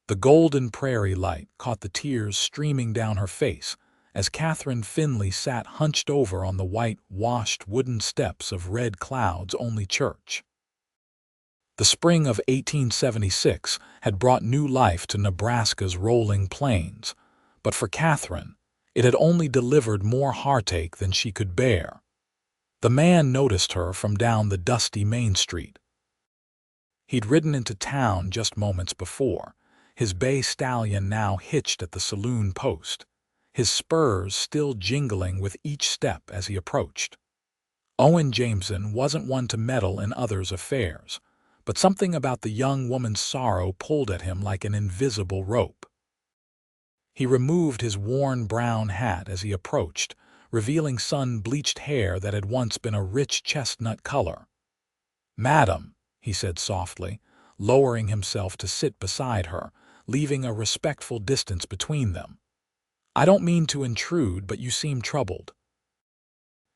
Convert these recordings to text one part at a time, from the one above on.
The golden prairie light caught the tears streaming down her face as Catherine Finley sat hunched over on the white-washed wooden steps of Red Cloud's only church. The spring of 1876 had brought new life to Nebraska's rolling plains, but for Catherine, it had only delivered more heartache than she could bear. The man noticed her from down the dusty Main Street. He'd ridden into town just moments before, his bay stallion now hitched at the saloon post, his spurs still jingling with each step as he approached. Owen Jameson wasn't one to meddle in others' affairs, but something about the young woman's sorrow pulled at him like an invisible rope. He removed his worn brown hat as he approached, revealing sun-bleached hair that had once been a rich chestnut color. "Madam," he said softly, lowering himself to sit beside her, leaving a respectful distance between them. "I don't mean to intrude, but you seem troubled."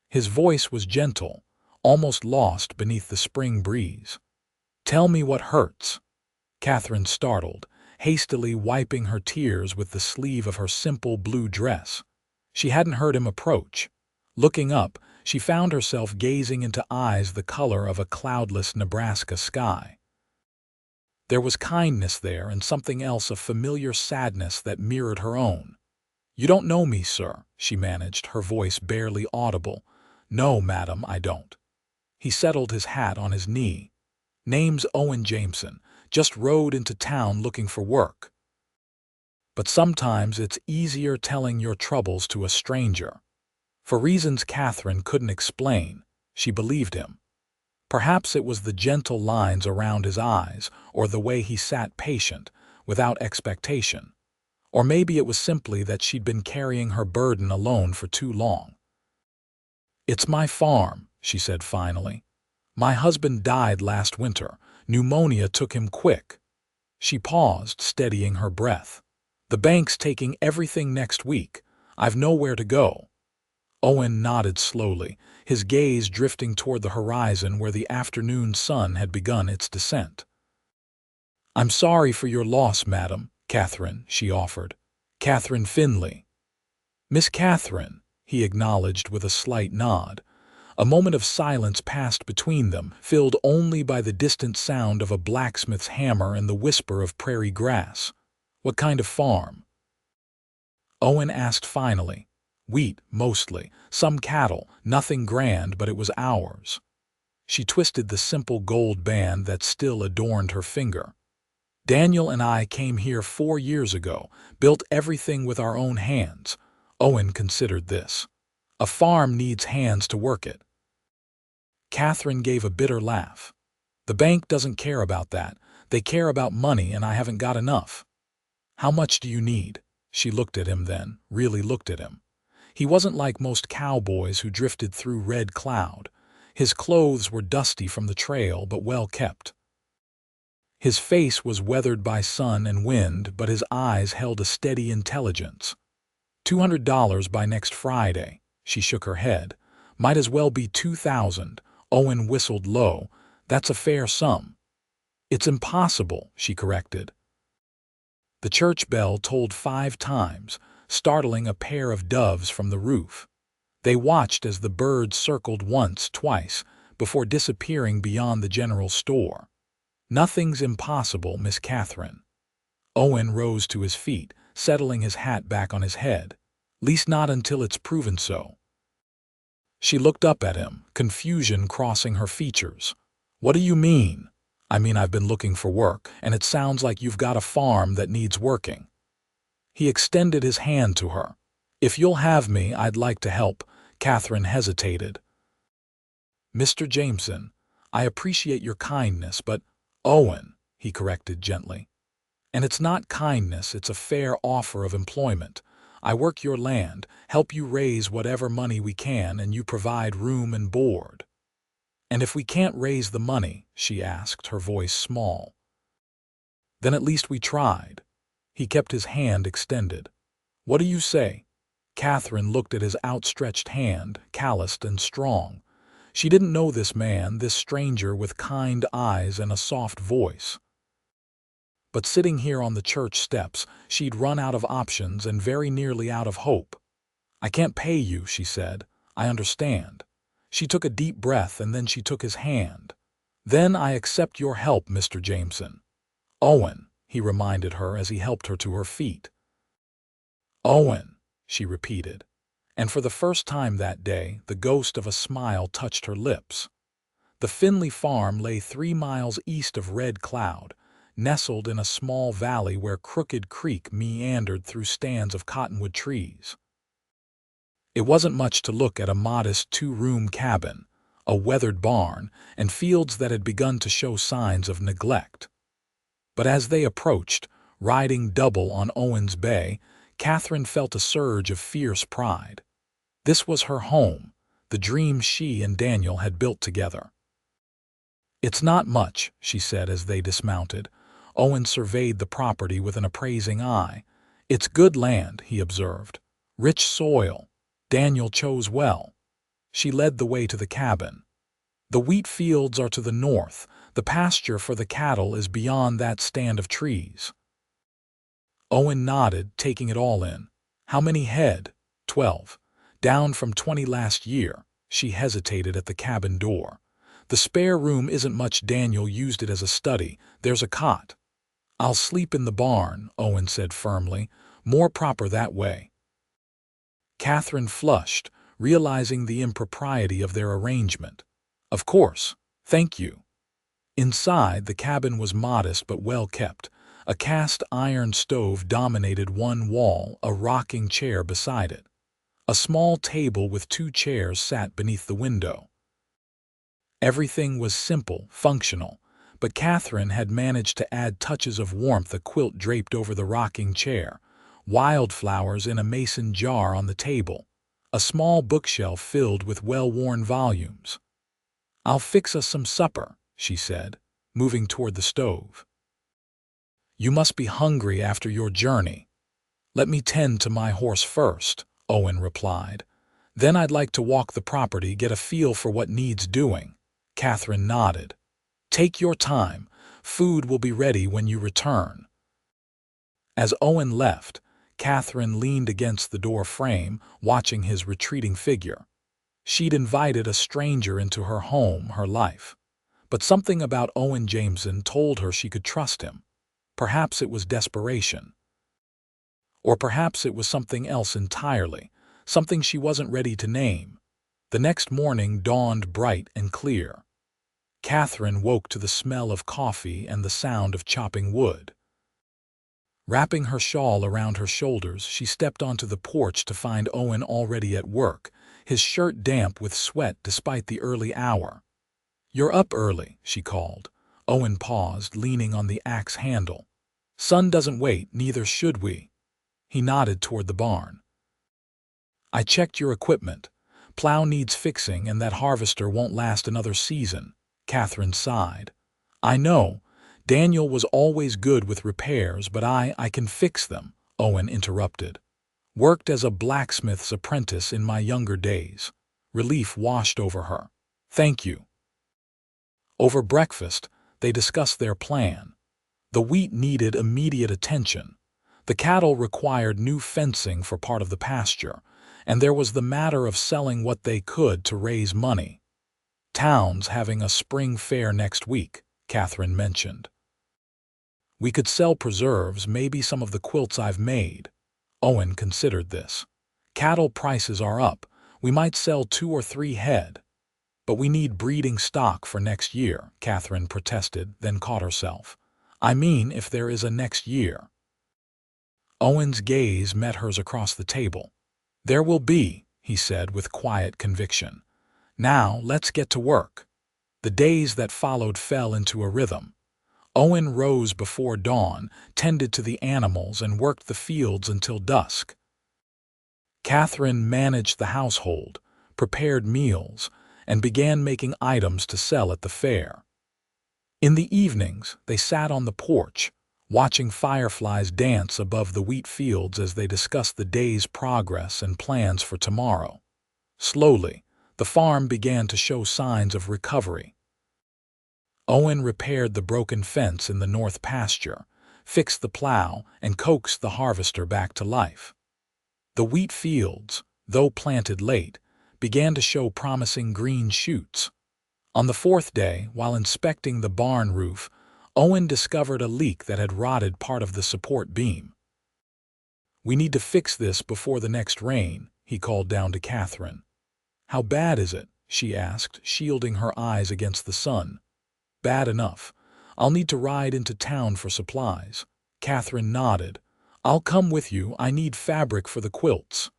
His voice was gentle, almost lost beneath the spring breeze. "Tell me what hurts." Catherine startled, hastily wiping her tears with the sleeve of her simple blue dress. She hadn't heard him approach. Looking up, she found herself gazing into eyes the color of a cloudless Nebraska sky. There was kindness there and something else, a familiar sadness that mirrored her own. "You don't know me, sir," she managed, her voice barely audible. "No, madam, I don't." He settled his hat on his knee. "Name's Owen Jameson. Just rode into town looking for work." But sometimes it's easier telling your troubles to a stranger. For reasons Catherine couldn't explain, she believed him. Perhaps it was the gentle lines around his eyes, or the way he sat patient, without expectation. Or maybe it was simply that she'd been carrying her burden alone for too long. "It's my farm," she said finally. "My husband died last winter. Pneumonia took him quick." She paused, steadying her breath. "The bank's taking everything next week. I've nowhere to go." Owen nodded slowly, his gaze drifting toward the horizon where the afternoon sun had begun its descent. "I'm sorry for your loss, madam, Catherine," she offered. "Catherine Finley." "Miss Catherine," he acknowledged with a slight nod. A moment of silence passed between them, filled only by the distant sound of a blacksmith's hammer and the whisper of prairie grass. "What kind of farm?" Owen asked finally. "Wheat, mostly. Some cattle. Nothing grand, but it was ours." She twisted the simple gold band that still adorned her finger. "Daniel and I came here 4 years ago, built everything with our own hands." Owen considered this. "A farm needs hands to work it." Catherine gave a bitter laugh. "The bank doesn't care about that. They care about money, and I haven't got enough." "How much do you need?" She looked at him then, really looked at him. He wasn't like most cowboys who drifted through Red Cloud. His clothes were dusty from the trail, but well kept. His face was weathered by sun and wind, but his eyes held a steady intelligence. $200 by next Friday." She shook her head. "Might as well be 2,000. Owen whistled low. "That's a fair sum." "It's impossible," she corrected. The church bell tolled 5 times, startling a pair of doves from the roof. They watched as the birds circled once, twice, before disappearing beyond the general store. "Nothing's impossible, Miss Catherine." Owen rose to his feet, settling his hat back on his head. "Least not until it's proven so." She looked up at him, confusion crossing her features. "What do you mean?" "I mean I've been looking for work, and it sounds like you've got a farm that needs working." He extended his hand to her. "If you'll have me, I'd like to help." Catherine hesitated. "Mr. Jameson, I appreciate your kindness, but—" "Owen," he corrected gently. "And it's not kindness, it's a fair offer of employment. I work your land, help you raise whatever money we can, and you provide room and board." "And if we can't raise the money?" she asked, her voice small. "Then at least we tried." He kept his hand extended. "What do you say?" Catherine looked at his outstretched hand, calloused and strong. She didn't know this man, this stranger with kind eyes and a soft voice. But sitting here on the church steps, she'd run out of options and very nearly out of hope. "I can't pay you," she said. "I understand." She took a deep breath and then she took his hand. "Then I accept your help, Mr. Jameson." "Owen," he reminded her as he helped her to her feet. "Owen," she repeated. And for the first time that day, the ghost of a smile touched her lips. The Finley farm lay 3 miles east of Red Cloud, nestled in a small valley where Crooked Creek meandered through stands of cottonwood trees. It wasn't much to look at: a modest 2-room cabin, a weathered barn, and fields that had begun to show signs of neglect. But as they approached, riding double on Owen's bay, Catherine felt a surge of fierce pride. This was her home, the dream she and Daniel had built together. "It's not much," she said as they dismounted. Owen surveyed the property with an appraising eye. "It's good land," he observed. "Rich soil. Daniel chose well." She led the way to the cabin. "The wheat fields are to the north. The pasture for the cattle is beyond that stand of trees." Owen nodded, taking it all in. "How many head?" 12. "Down from 20 last year." She hesitated at the cabin door. "The spare room isn't much. Daniel used it as a study. There's a cot." "I'll sleep in the barn," Owen said firmly. "More proper that way." Catherine flushed, realizing the impropriety of their arrangement. "Of course. Thank you." Inside, the cabin was modest but well kept. A cast-iron stove dominated one wall, a rocking chair beside it. A small table with 2 chairs sat beneath the window. Everything was simple, functional, but Catherine had managed to add touches of warmth: a quilt draped over the rocking chair, wildflowers in a mason jar on the table, a small bookshelf filled with well-worn volumes. "I'll fix us some supper," she said, moving toward the stove. "You must be hungry after your journey." "Let me tend to my horse first," Owen replied. "Then I'd like to walk the property, get a feel for what needs doing." Catherine nodded. "Take your time. Food will be ready when you return." As Owen left, Catherine leaned against the door frame, watching his retreating figure. She'd invited a stranger into her home, her life. But something about Owen Jameson told her she could trust him. Perhaps it was desperation. Or perhaps it was something else entirely, something she wasn't ready to name. The next morning dawned bright and clear. Catherine woke to the smell of coffee and the sound of chopping wood. Wrapping her shawl around her shoulders, she stepped onto the porch to find Owen already at work, his shirt damp with sweat despite the early hour. "You're up early," she called. Owen paused, leaning on the axe handle. "Sun doesn't wait, neither should we." He nodded toward the barn. "I checked your equipment. Plow needs fixing and that harvester won't last another season." Catherine sighed. "I know. Daniel was always good with repairs, but I can fix them," Owen interrupted. "Worked as a blacksmith's apprentice in my younger days." Relief washed over her. "Thank you." Over breakfast, they discussed their plan. The wheat needed immediate attention. The cattle required new fencing for part of the pasture, and there was the matter of selling what they could to raise money. "Town's having a spring fair next week," Catherine mentioned. "We could sell preserves, maybe some of the quilts I've made." Owen considered this. "Cattle prices are up. We might sell 2 or 3 head." "But we need breeding stock for next year," Catherine protested, then caught herself. "I mean, if there is a next year." Owen's gaze met hers across the table. "There will be," he said with quiet conviction. "Now let's get to work." The days that followed fell into a rhythm. Owen rose before dawn, tended to the animals, and worked the fields until dusk. Catherine managed the household, prepared meals, and began making items to sell at the fair. In the evenings, they sat on the porch, watching fireflies dance above the wheat fields as they discussed the day's progress and plans for tomorrow. Slowly, the farm began to show signs of recovery. Owen repaired the broken fence in the north pasture, fixed the plow, and coaxed the harvester back to life. The wheat fields, though planted late, began to show promising green shoots. On the fourth day, while inspecting the barn roof, Owen discovered a leak that had rotted part of the support beam. "We need to fix this before the next rain," he called down to Catherine. "How bad is it?" she asked, shielding her eyes against the sun. "Bad enough. I'll need to ride into town for supplies." Catherine nodded. "I'll come with you. I need fabric for the quilts."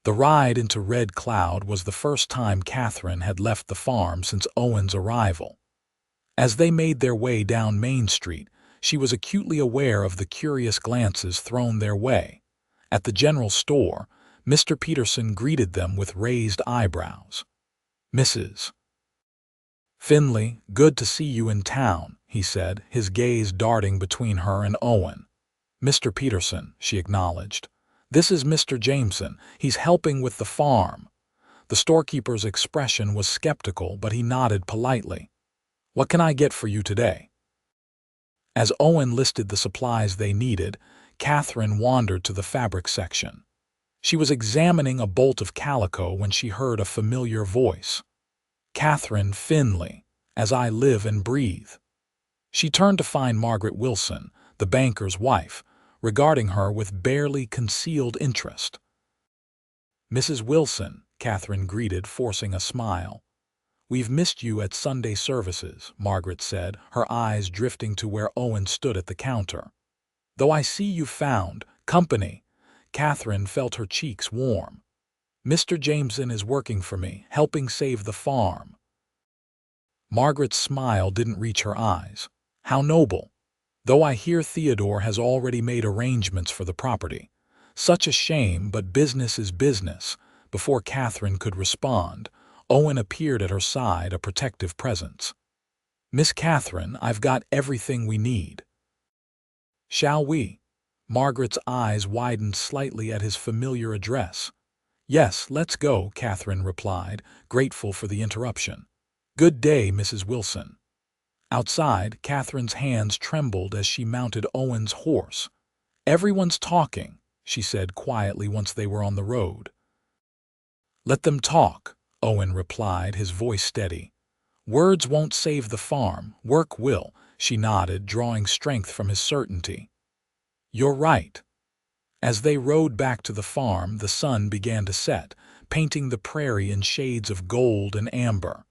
The ride into Red Cloud was the first time Catherine had left the farm since Owen's arrival. As they made their way down Main Street, she was acutely aware of the curious glances thrown their way. At the general store, Mr. Peterson greeted them with raised eyebrows. "Mrs. Finley, good to see you in town," he said, his gaze darting between her and Owen. "Mr. Peterson," she acknowledged. "This is Mr. Jameson. He's helping with the farm." The storekeeper's expression was skeptical, but he nodded politely. "What can I get for you today?" As Owen listed the supplies they needed, Catherine wandered to the fabric section. She was examining a bolt of calico when she heard a familiar voice. "Catherine Finley, as I live and breathe." She turned to find Margaret Wilson, the banker's wife, regarding her with barely concealed interest. "Mrs. Wilson," Catherine greeted, forcing a smile. "We've missed you at Sunday services," Margaret said, her eyes drifting to where Owen stood at the counter. "Though I see you found company." Catherine felt her cheeks warm. "Mr. Jameson is working for me, helping save the farm." Margaret's smile didn't reach her eyes. "How noble! Though I hear Theodore has already made arrangements for the property. Such a shame, but business is business." Before Catherine could respond, Owen appeared at her side, a protective presence. "Miss Catherine, I've got everything we need." "Shall we?" Margaret's eyes widened slightly at his familiar address. "Yes, let's go," Catherine replied, grateful for the interruption. "Good day, Mrs. Wilson." Outside, Catherine's hands trembled as she mounted Owen's horse. "Everyone's talking," she said quietly once they were on the road. "Let them talk," Owen replied, his voice steady. "Words won't save the farm, work will." She nodded, drawing strength from his certainty. "You're right." As they rode back to the farm, the sun began to set, painting the prairie in shades of gold and amber.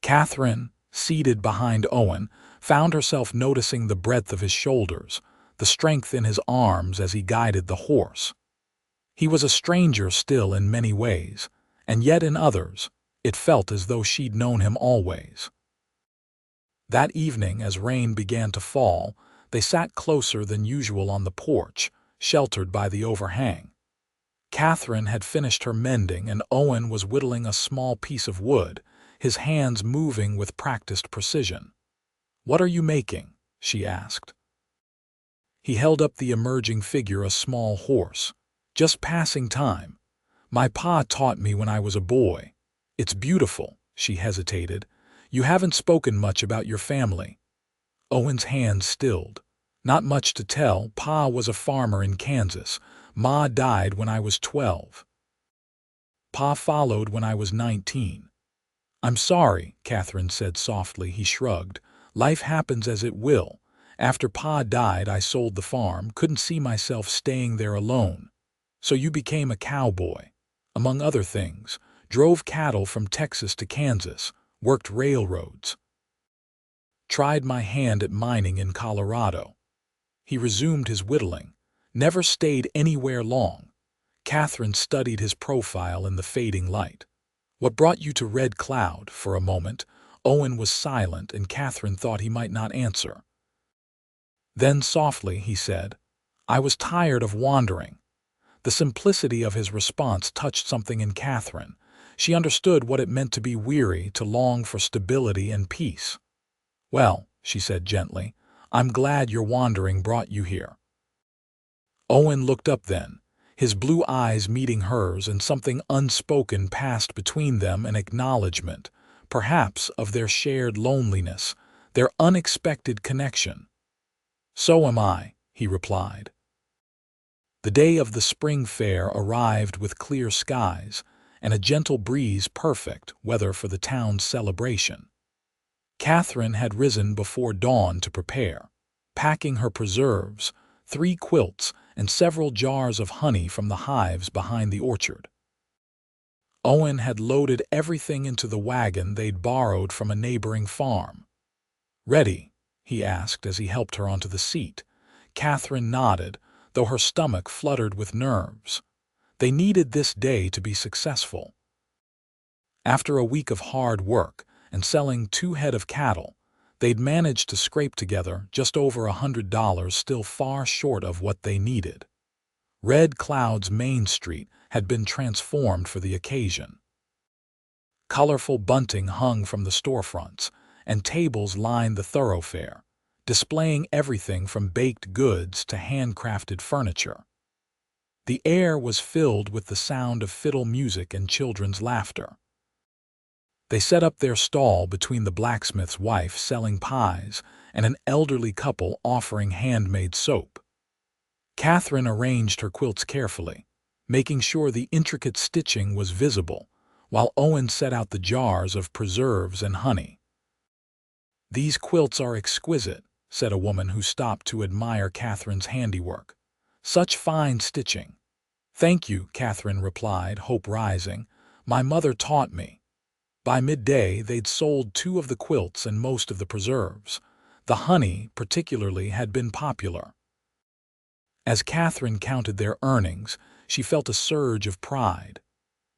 Catherine, seated behind Owen, found herself noticing the breadth of his shoulders, the strength in his arms as he guided the horse. He was a stranger still in many ways, and yet in others, it felt as though she'd known him always. That evening, as rain began to fall, they sat closer than usual on the porch, sheltered by the overhang. Catherine had finished her mending, and Owen was whittling a small piece of wood, his hands moving with practiced precision. "What are you making?" she asked. He held up the emerging figure, a small horse. "Just passing time. My pa taught me when I was a boy." "It's beautiful." She hesitated. "You haven't spoken much about your family." Owen's hands stilled. "Not much to tell. Pa was a farmer in Kansas. Ma died when I was 12. Pa followed when I was 19. "I'm sorry," Catherine said softly. He shrugged. "Life happens as it will. After Pa died, I sold the farm, couldn't see myself staying there alone. So you became a cowboy. Among other things, drove cattle from Texas to Kansas, worked railroads. Tried my hand at mining in Colorado." He resumed his whittling. "Never stayed anywhere long." Catherine studied his profile in the fading light. "What brought you to Red Cloud?" For a moment, Owen was silent, and Catherine thought he might not answer. Then softly he said, "I was tired of wandering." The simplicity of his response touched something in Catherine. She understood what it meant to be weary, to long for stability and peace. "Well," she said gently, "I'm glad your wandering brought you here." Owen looked up then, his blue eyes meeting hers, and something unspoken passed between them, an acknowledgement, perhaps, of their shared loneliness, their unexpected connection. "So am I," he replied. The day of the spring fair arrived with clear skies and a gentle breeze, perfect weather for the town's celebration. Catherine had risen before dawn to prepare, packing her preserves, 3 quilts, and several jars of honey from the hives behind the orchard. Owen had loaded everything into the wagon they'd borrowed from a neighboring farm. "Ready?" he asked as he helped her onto the seat. Catherine nodded, though her stomach fluttered with nerves. They needed this day to be successful. After a week of hard work and selling 2 head of cattle, they'd managed to scrape together just over $100, still far short of what they needed. Red Cloud's Main Street had been transformed for the occasion. Colorful bunting hung from the storefronts, and tables lined the thoroughfare, displaying everything from baked goods to handcrafted furniture. The air was filled with the sound of fiddle music and children's laughter. They set up their stall between the blacksmith's wife selling pies and an elderly couple offering handmade soap. Catherine arranged her quilts carefully, making sure the intricate stitching was visible, while Owen set out the jars of preserves and honey. "These quilts are exquisite," said a woman who stopped to admire Catherine's handiwork. "Such fine stitching." "Thank you," Catherine replied, hope rising. "My mother taught me." By midday, they'd sold 2 of the quilts and most of the preserves. The honey, particularly, had been popular. As Catherine counted their earnings, she felt a surge of pride.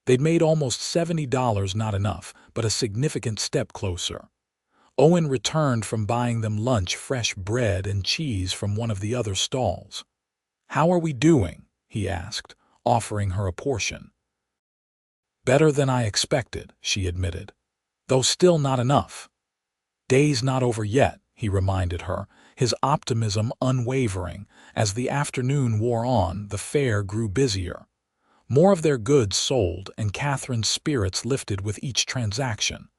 They'd made almost $70, not enough, but a significant step closer. Owen returned from buying them lunch, fresh bread and cheese from one of the other stalls. "How are we doing?" he asked, offering her a portion. "Better than I expected," she admitted, "though still not enough." "Day's not over yet," he reminded her, his optimism unwavering. As the afternoon wore on, the fair grew busier. More of their goods sold, and Catherine's spirits lifted with each transaction.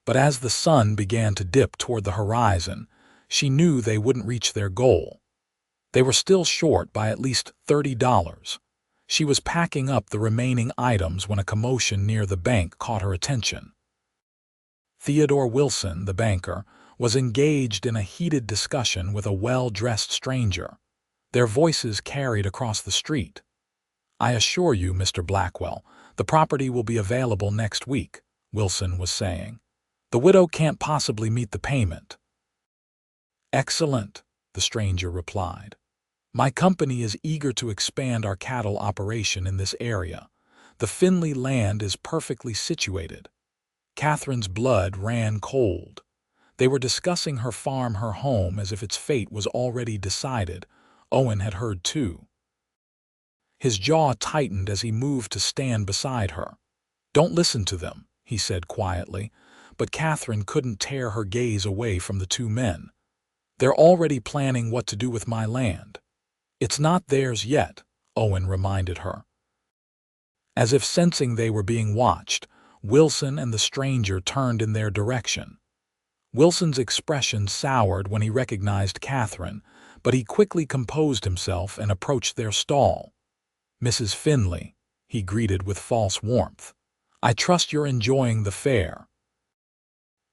But as the sun began to dip toward the horizon, she knew they wouldn't reach their goal. They were still short by at least $30. She was packing up the remaining items when a commotion near the bank caught her attention. Theodore Wilson, the banker, was engaged in a heated discussion with a well-dressed stranger. Their voices carried across the street. "I assure you, Mr. Blackwell, the property will be available next week," Wilson was saying. "The widow can't possibly meet the payment." "Excellent," the stranger replied. "My company is eager to expand our cattle operation in this area. The Finley land is perfectly situated." Catherine's blood ran cold. They were discussing her farm, her home, as if its fate was already decided. Owen had heard too. His jaw tightened as he moved to stand beside her. "Don't listen to them," he said quietly, but Catherine couldn't tear her gaze away from the 2 men. "They're already planning what to do with my land." "It's not theirs yet," Owen reminded her. As if sensing they were being watched, Wilson and the stranger turned in their direction. Wilson's expression soured when he recognized Catherine, but he quickly composed himself and approached their stall. "Mrs. Finley," he greeted with false warmth, "I trust you're enjoying the fair."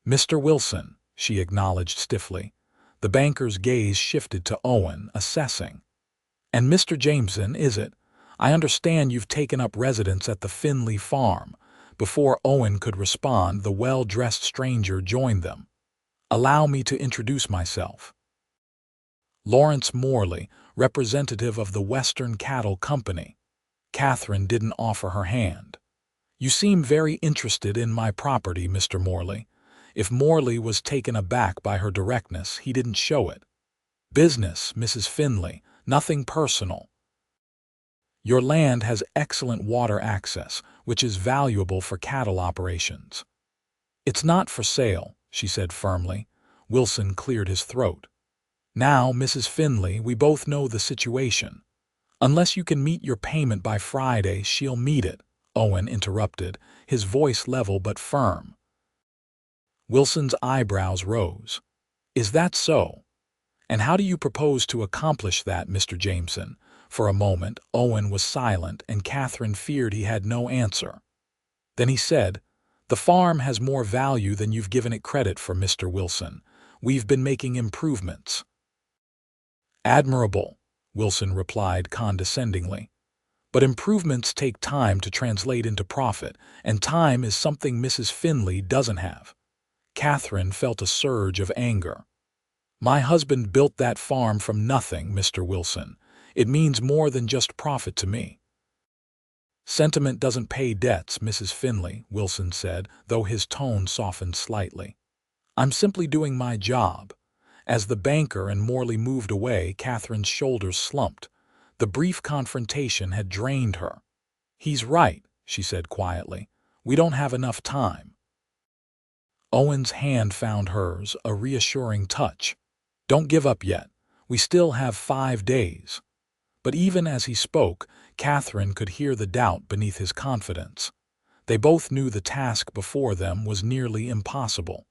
"Mr. Wilson," she acknowledged stiffly. The banker's gaze shifted to Owen, assessing. "And Mr. Jameson, is it? I understand you've taken up residence at the Finley farm." Before Owen could respond, the well-dressed stranger joined them. "Allow me to introduce myself. Lawrence Morley, representative of the Western Cattle Company." Catherine didn't offer her hand. "You seem very interested in my property, Mr. Morley." If Morley was taken aback by her directness, he didn't show it. "Business, Mrs. Finley, nothing personal. Your land has excellent water access, which is valuable for cattle operations." "It's not for sale," she said firmly. Wilson cleared his throat. "Now, Mrs. Finley, we both know the situation. Unless you can meet your payment by Friday, she'll meet it," Owen interrupted, his voice level but firm. Wilson's eyebrows rose. "Is that so?" And how do you propose to accomplish that, Mr. Jameson? For a moment, Owen was silent, and Catherine feared he had no answer. Then he said, "The farm has more value than you've given it credit for, Mr. Wilson. We've been making improvements." "Admirable," Wilson replied condescendingly. "But improvements take time to translate into profit, and time is something Mrs. Finley doesn't have." Catherine felt a surge of anger. "My husband built that farm from nothing, Mr. Wilson. It means more than just profit to me." "Sentiment doesn't pay debts, Mrs. Finley," Wilson said, though his tone softened slightly. "I'm simply doing my job." As the banker and Morley moved away, Catherine's shoulders slumped. The brief confrontation had drained her. "He's right," she said quietly. "We don't have enough time." Owen's hand found hers, a reassuring touch. "Don't give up yet. We still have 5 days." But even as he spoke, Catherine could hear the doubt beneath his confidence. They both knew the task before them was nearly impossible.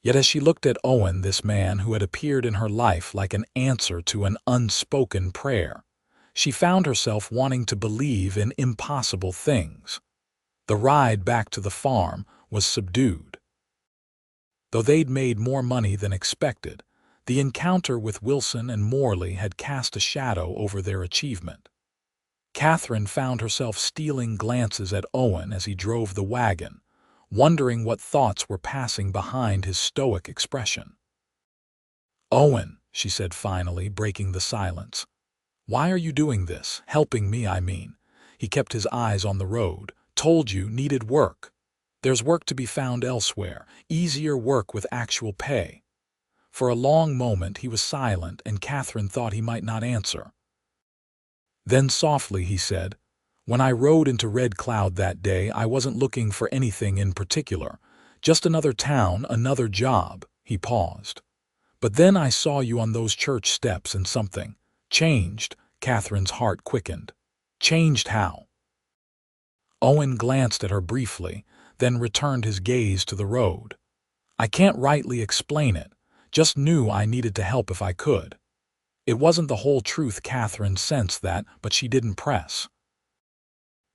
Yet as she looked at Owen, this man who had appeared in her life like an answer to an unspoken prayer, she found herself wanting to believe in impossible things. The ride back to the farm was subdued. Though they'd made more money than expected, the encounter with Wilson and Morley had cast a shadow over their achievement. Catherine found herself stealing glances at Owen as he drove the wagon, wondering what thoughts were passing behind his stoic expression. "Owen," she said finally, breaking the silence, "why are you doing this? Helping me, I mean." He kept his eyes on the road. "Told you needed work. There's work to be found elsewhere, easier work with actual pay." For a long moment he was silent, and Catherine thought he might not answer. Then softly he said, "When I rode into Red Cloud that day, I wasn't looking for anything in particular. Just another town, another job." He paused. "But then I saw you on those church steps and something changed." Catherine's heart quickened. "Changed how?" Owen glanced at her briefly, then returned his gaze to the road. "I can't rightly explain it. Just knew I needed to help if I could." It wasn't the whole truth. Catherine sensed that, but she didn't press.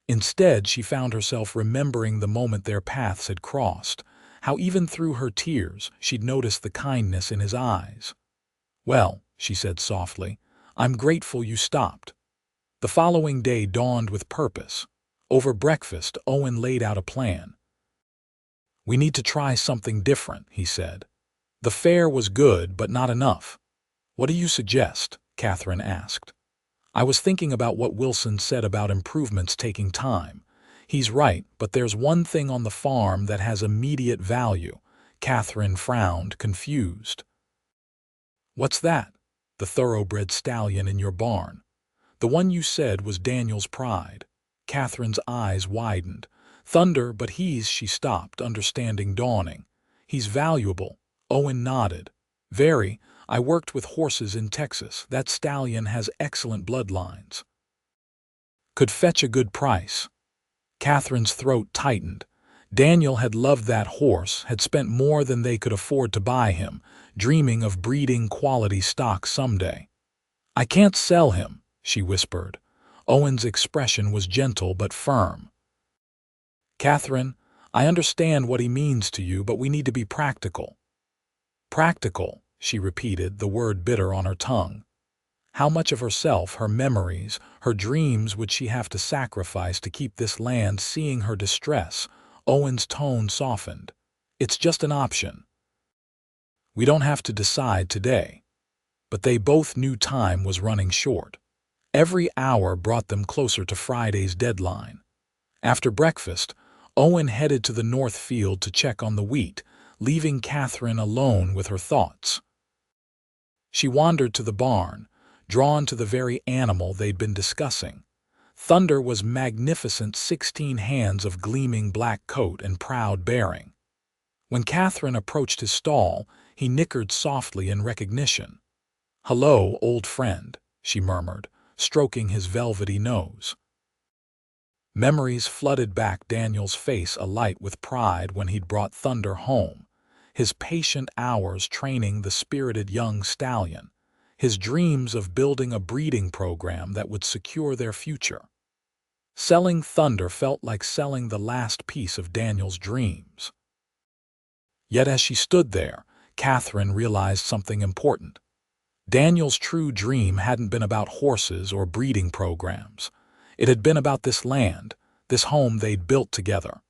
Instead, she found herself remembering the moment their paths had crossed, how even through her tears she'd noticed the kindness in his eyes. "Well," she said softly, "I'm grateful you stopped." The following day dawned with purpose. Over breakfast, Owen laid out a plan. "We need to try something different," he said. "The fare was good, but not enough." "What do you suggest?" Catherine asked. "I was thinking about what Wilson said about improvements taking time. He's right, but there's one thing on the farm that has immediate value." Catherine frowned, confused. "What's that?" "The thoroughbred stallion in your barn. The one you said was Daniel's pride." Catherine's eyes widened. "Thunder, but she stopped, understanding dawning. "He's valuable." Owen nodded. "Very. I worked with horses in Texas. That stallion has excellent bloodlines. Could fetch a good price." Catherine's throat tightened. Daniel had loved that horse, had spent more than they could afford to buy him, dreaming of breeding quality stock someday. "I can't sell him," she whispered. Owen's expression was gentle but firm. "Catherine, I understand what he means to you, but we need to be practical." "Practical," she repeated, the word bitter on her tongue. How much of herself, her memories, her dreams would she have to sacrifice to keep this land? Seeing her distress, Owen's tone softened. "It's just an option. We don't have to decide today." But they both knew time was running short. Every hour brought them closer to Friday's deadline. After breakfast, Owen headed to the north field to check on the wheat, leaving Catherine alone with her thoughts. She wandered to the barn, drawn to the very animal they'd been discussing. Thunder was magnificent, 16 hands of gleaming black coat and proud bearing. When Catherine approached his stall, he nickered softly in recognition. "Hello, old friend," she murmured, stroking his velvety nose. Memories flooded back, Daniel's face alight with pride when he'd brought Thunder home, his patient hours training the spirited young stallion, his dreams of building a breeding program that would secure their future. Selling Thunder felt like selling the last piece of Daniel's dreams. Yet as she stood there, Catherine realized something important. Daniel's true dream hadn't been about horses or breeding programs. It had been about this land, this home they'd built together.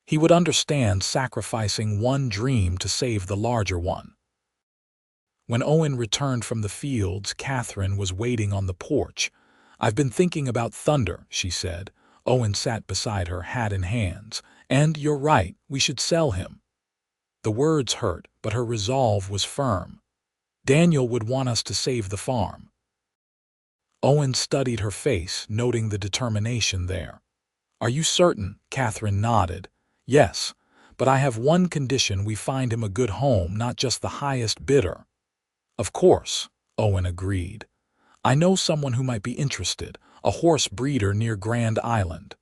He would understand sacrificing one dream to save the larger one. When Owen returned from the fields, Catherine was waiting on the porch. "I've been thinking about Thunder," she said. Owen sat beside her, hat in hands. "And you're right, we should sell him." The words hurt, but her resolve was firm. Daniel would want us to save the farm. Owen studied her face, noting the determination there. "Are you certain?" Catherine nodded. "Yes, but I have one condition: we find him a good home, not just the highest bidder." "Of course," Owen agreed. "I know someone who might be interested, a horse breeder near Grand Island.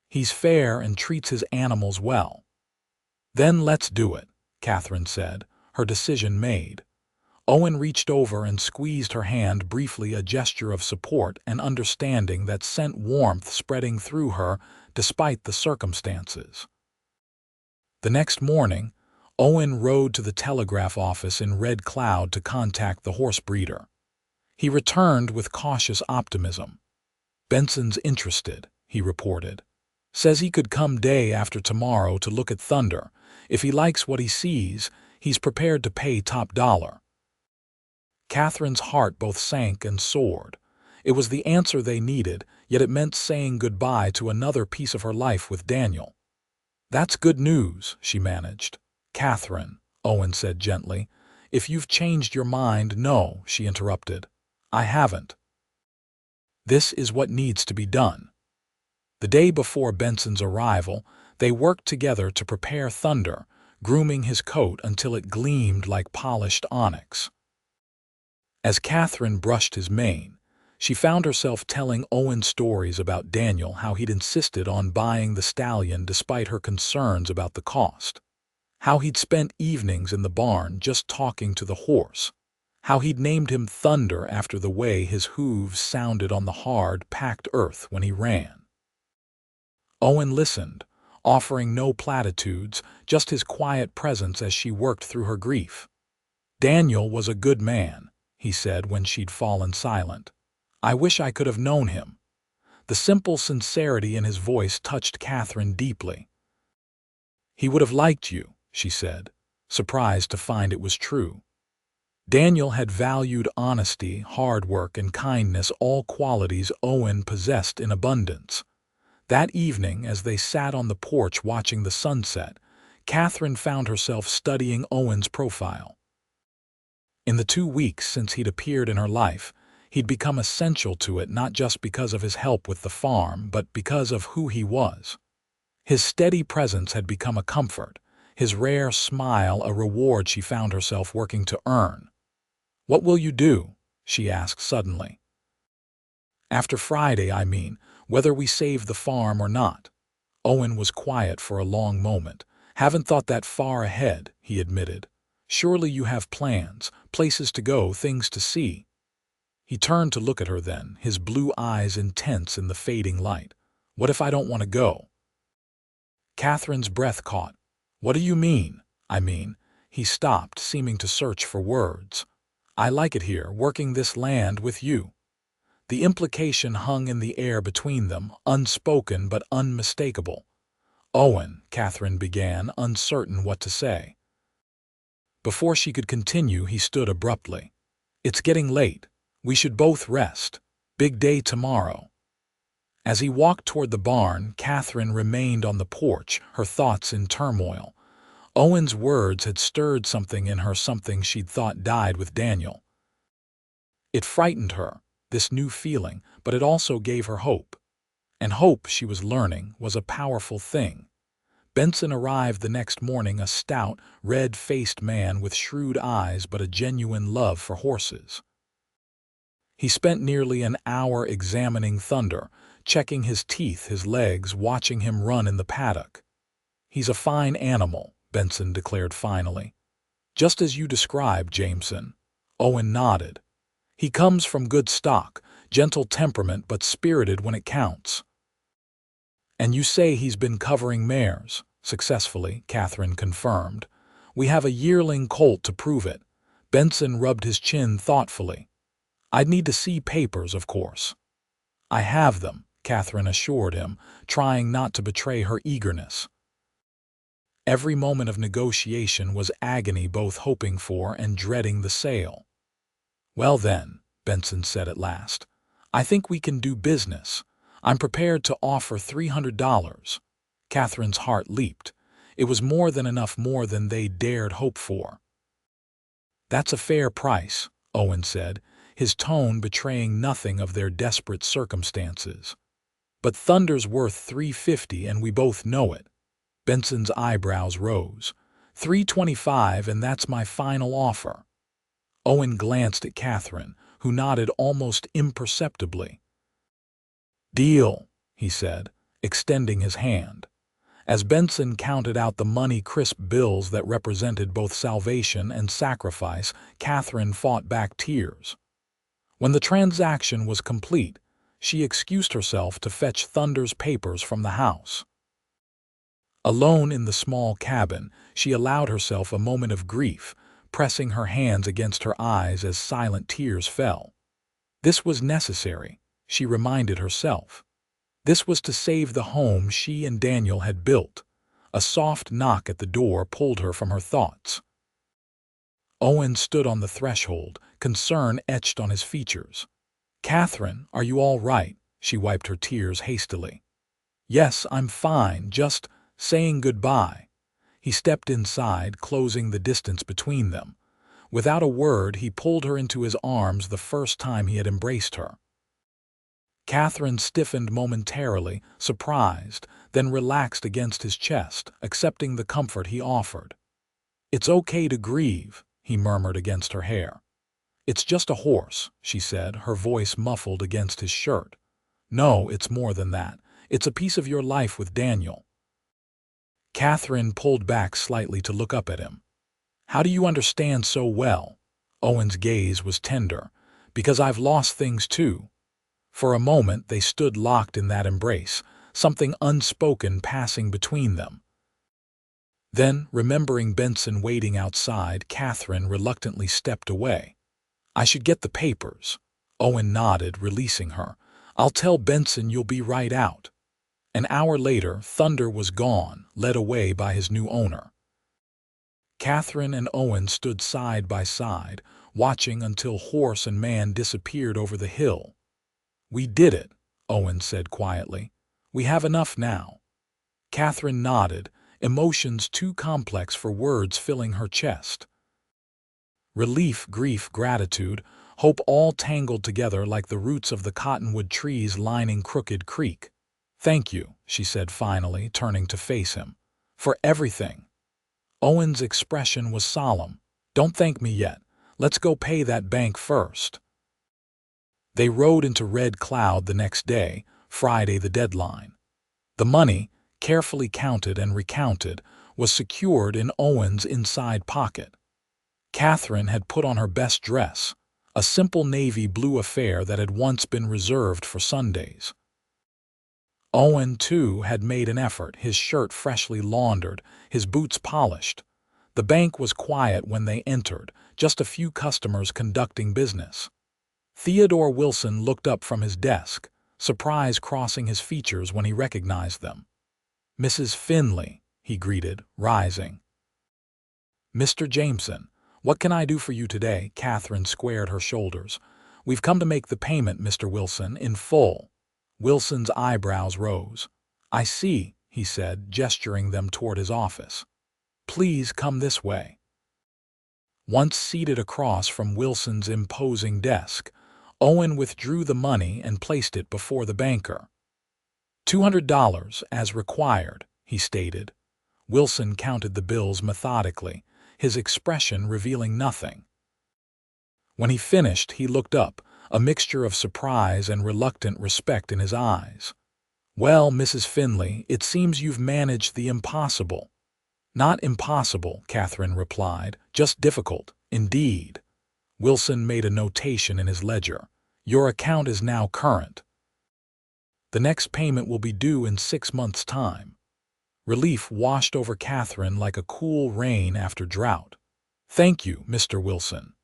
He's fair and treats his animals well." "Then let's do it," Catherine said, her decision made. Owen reached over and squeezed her hand briefly, a gesture of support and understanding that sent warmth spreading through her despite the circumstances. The next morning, Owen rode to the telegraph office in Red Cloud to contact the horse breeder. He returned with cautious optimism. "Benson's interested," he reported. "Says he could come day after tomorrow to look at Thunder. If he likes what he sees, he's prepared to pay top dollar." Catherine's heart both sank and soared. It was the answer they needed, yet it meant saying goodbye to another piece of her life with Daniel. "That's good news," she managed. "Catherine," Owen said gently. "If you've changed your mind—" "No," she interrupted. "I haven't. This is what needs to be done." The day before Benson's arrival, they worked together to prepare Thunder, grooming his coat until it gleamed like polished onyx. As Catherine brushed his mane, she found herself telling Owen stories about Daniel, how he'd insisted on buying the stallion despite her concerns about the cost, how he'd spent evenings in the barn just talking to the horse, how he'd named him Thunder after the way his hooves sounded on the hard, packed earth when he ran. Owen listened, offering no platitudes, just his quiet presence as she worked through her grief. "Daniel was a good man," he said when she'd fallen silent. "I wish I could have known him." The simple sincerity in his voice touched Catherine deeply. "He would have liked you," she said, surprised to find it was true. Daniel had valued honesty, hard work, and kindness, all qualities Owen possessed in abundance. That evening, as they sat on the porch watching the sunset, Catherine found herself studying Owen's profile. In the 2 weeks since he'd appeared in her life, he'd become essential to it, not just because of his help with the farm, but because of who he was. His steady presence had become a comfort, his rare smile a reward she found herself working to earn. "What will you do?" she asked suddenly. "After Friday, I mean, whether we save the farm or not." Owen was quiet for a long moment. "Haven't thought that far ahead," he admitted. "Surely you have plans, places to go, things to see." He turned to look at her then, his blue eyes intense in the fading light. "What if I don't want to go?" Catherine's breath caught. "What do you mean?" "I mean," he stopped, seeming to search for words. "I like it here, working this land with you." The implication hung in the air between them, unspoken but unmistakable. "Owen," Catherine began, uncertain what to say. Before she could continue, he stood abruptly. "It's getting late. We should both rest. Big day tomorrow." As he walked toward the barn, Catherine remained on the porch, her thoughts in turmoil. Owen's words had stirred something in her, something she'd thought died with Daniel. It frightened her, this new feeling, but it also gave her hope. And hope, she was learning, was a powerful thing. Benson arrived the next morning, a stout, red-faced man with shrewd eyes but a genuine love for horses. He spent nearly an hour examining Thunder, checking his teeth, his legs, watching him run in the paddock. "He's a fine animal," Benson declared finally. "Just as you described, Jameson." Owen nodded. "He comes from good stock, gentle temperament but spirited when it counts." "And you say he's been covering mares?" "Successfully," Catherine confirmed. "We have a yearling colt to prove it." Benson rubbed his chin thoughtfully. "I'd need to see papers, of course." "I have them," Catherine assured him, trying not to betray her eagerness. Every moment of negotiation was agony, both hoping for and dreading the sale. "Well then," Benson said at last, "I think we can do business. I'm prepared to offer $300. Catherine's heart leaped. It was more than enough, more than they dared hope for. "That's a fair price," Owen said, his tone betraying nothing of their desperate circumstances. "But Thunder's worth $350, and we both know it." Benson's eyebrows rose. "$325, and that's my final offer." Owen glanced at Catherine, who nodded almost imperceptibly. "Deal," he said, extending his hand. As Benson counted out the money-crisp bills that represented both salvation and sacrifice, Catherine fought back tears. When the transaction was complete, she excused herself to fetch Thunder's papers from the house. Alone in the small cabin, she allowed herself a moment of grief, pressing her hands against her eyes as silent tears fell. This was necessary, she reminded herself. This was to save the home she and Daniel had built. A soft knock at the door pulled her from her thoughts. Owen stood on the threshold, concern etched on his features. "Catherine, are you all right?" She wiped her tears hastily. "Yes, I'm fine, just saying goodbye." He stepped inside, closing the distance between them. Without a word, he pulled her into his arms the first time he had embraced her. Catherine stiffened momentarily, surprised, then relaxed against his chest, accepting the comfort he offered. "It's okay to grieve," he murmured against her hair. "It's just a horse," she said, her voice muffled against his shirt. "No, it's more than that. It's a piece of your life with Daniel." Catherine pulled back slightly to look up at him. "How do you understand so well?" Owen's gaze was tender. "Because I've lost things too." For a moment they stood locked in that embrace, something unspoken passing between them. Then, remembering Benson waiting outside, Catherine reluctantly stepped away. "I should get the papers." Owen nodded, releasing her. "I'll tell Benson you'll be right out." An hour later, Thunder was gone, led away by his new owner. Catherine and Owen stood side by side, watching until horse and man disappeared over the hill. "We did it," Owen said quietly. "We have enough now." Catherine nodded, emotions too complex for words filling her chest. Relief, grief, gratitude, hope, all tangled together like the roots of the cottonwood trees lining Crooked Creek. "Thank you," she said finally, turning to face him. "For everything." Owen's expression was solemn. "Don't thank me yet. Let's go pay that bank first." They rode into Red Cloud the next day, Friday the deadline. The money, carefully counted and recounted, was secured in Owen's inside pocket. Catherine had put on her best dress, a simple navy blue affair that had once been reserved for Sundays. Owen, too, had made an effort, his shirt freshly laundered, his boots polished. The bank was quiet when they entered, just a few customers conducting business. Theodore Wilson looked up from his desk, surprise crossing his features when he recognized them. "Mrs. Finley," he greeted, rising. "Mr. Jameson, what can I do for you today?" Catherine squared her shoulders. "We've come to make the payment, Mr. Wilson, in full." Wilson's eyebrows rose. "I see," he said, gesturing them toward his office. "Please come this way." Once seated across from Wilson's imposing desk, Owen withdrew the money and placed it before the banker. $200 as required, he stated. Wilson counted the bills methodically, his expression revealing nothing. When he finished, he looked up, a mixture of surprise and reluctant respect in his eyes. "Well, Mrs. Finley, it seems you've managed the impossible." Not impossible, Catherine replied, just difficult, indeed. Wilson made a notation in his ledger. Your account is now current. The next payment will be due in 6 months' time. Relief washed over Catherine like a cool rain after drought. Thank you, Mr. Wilson.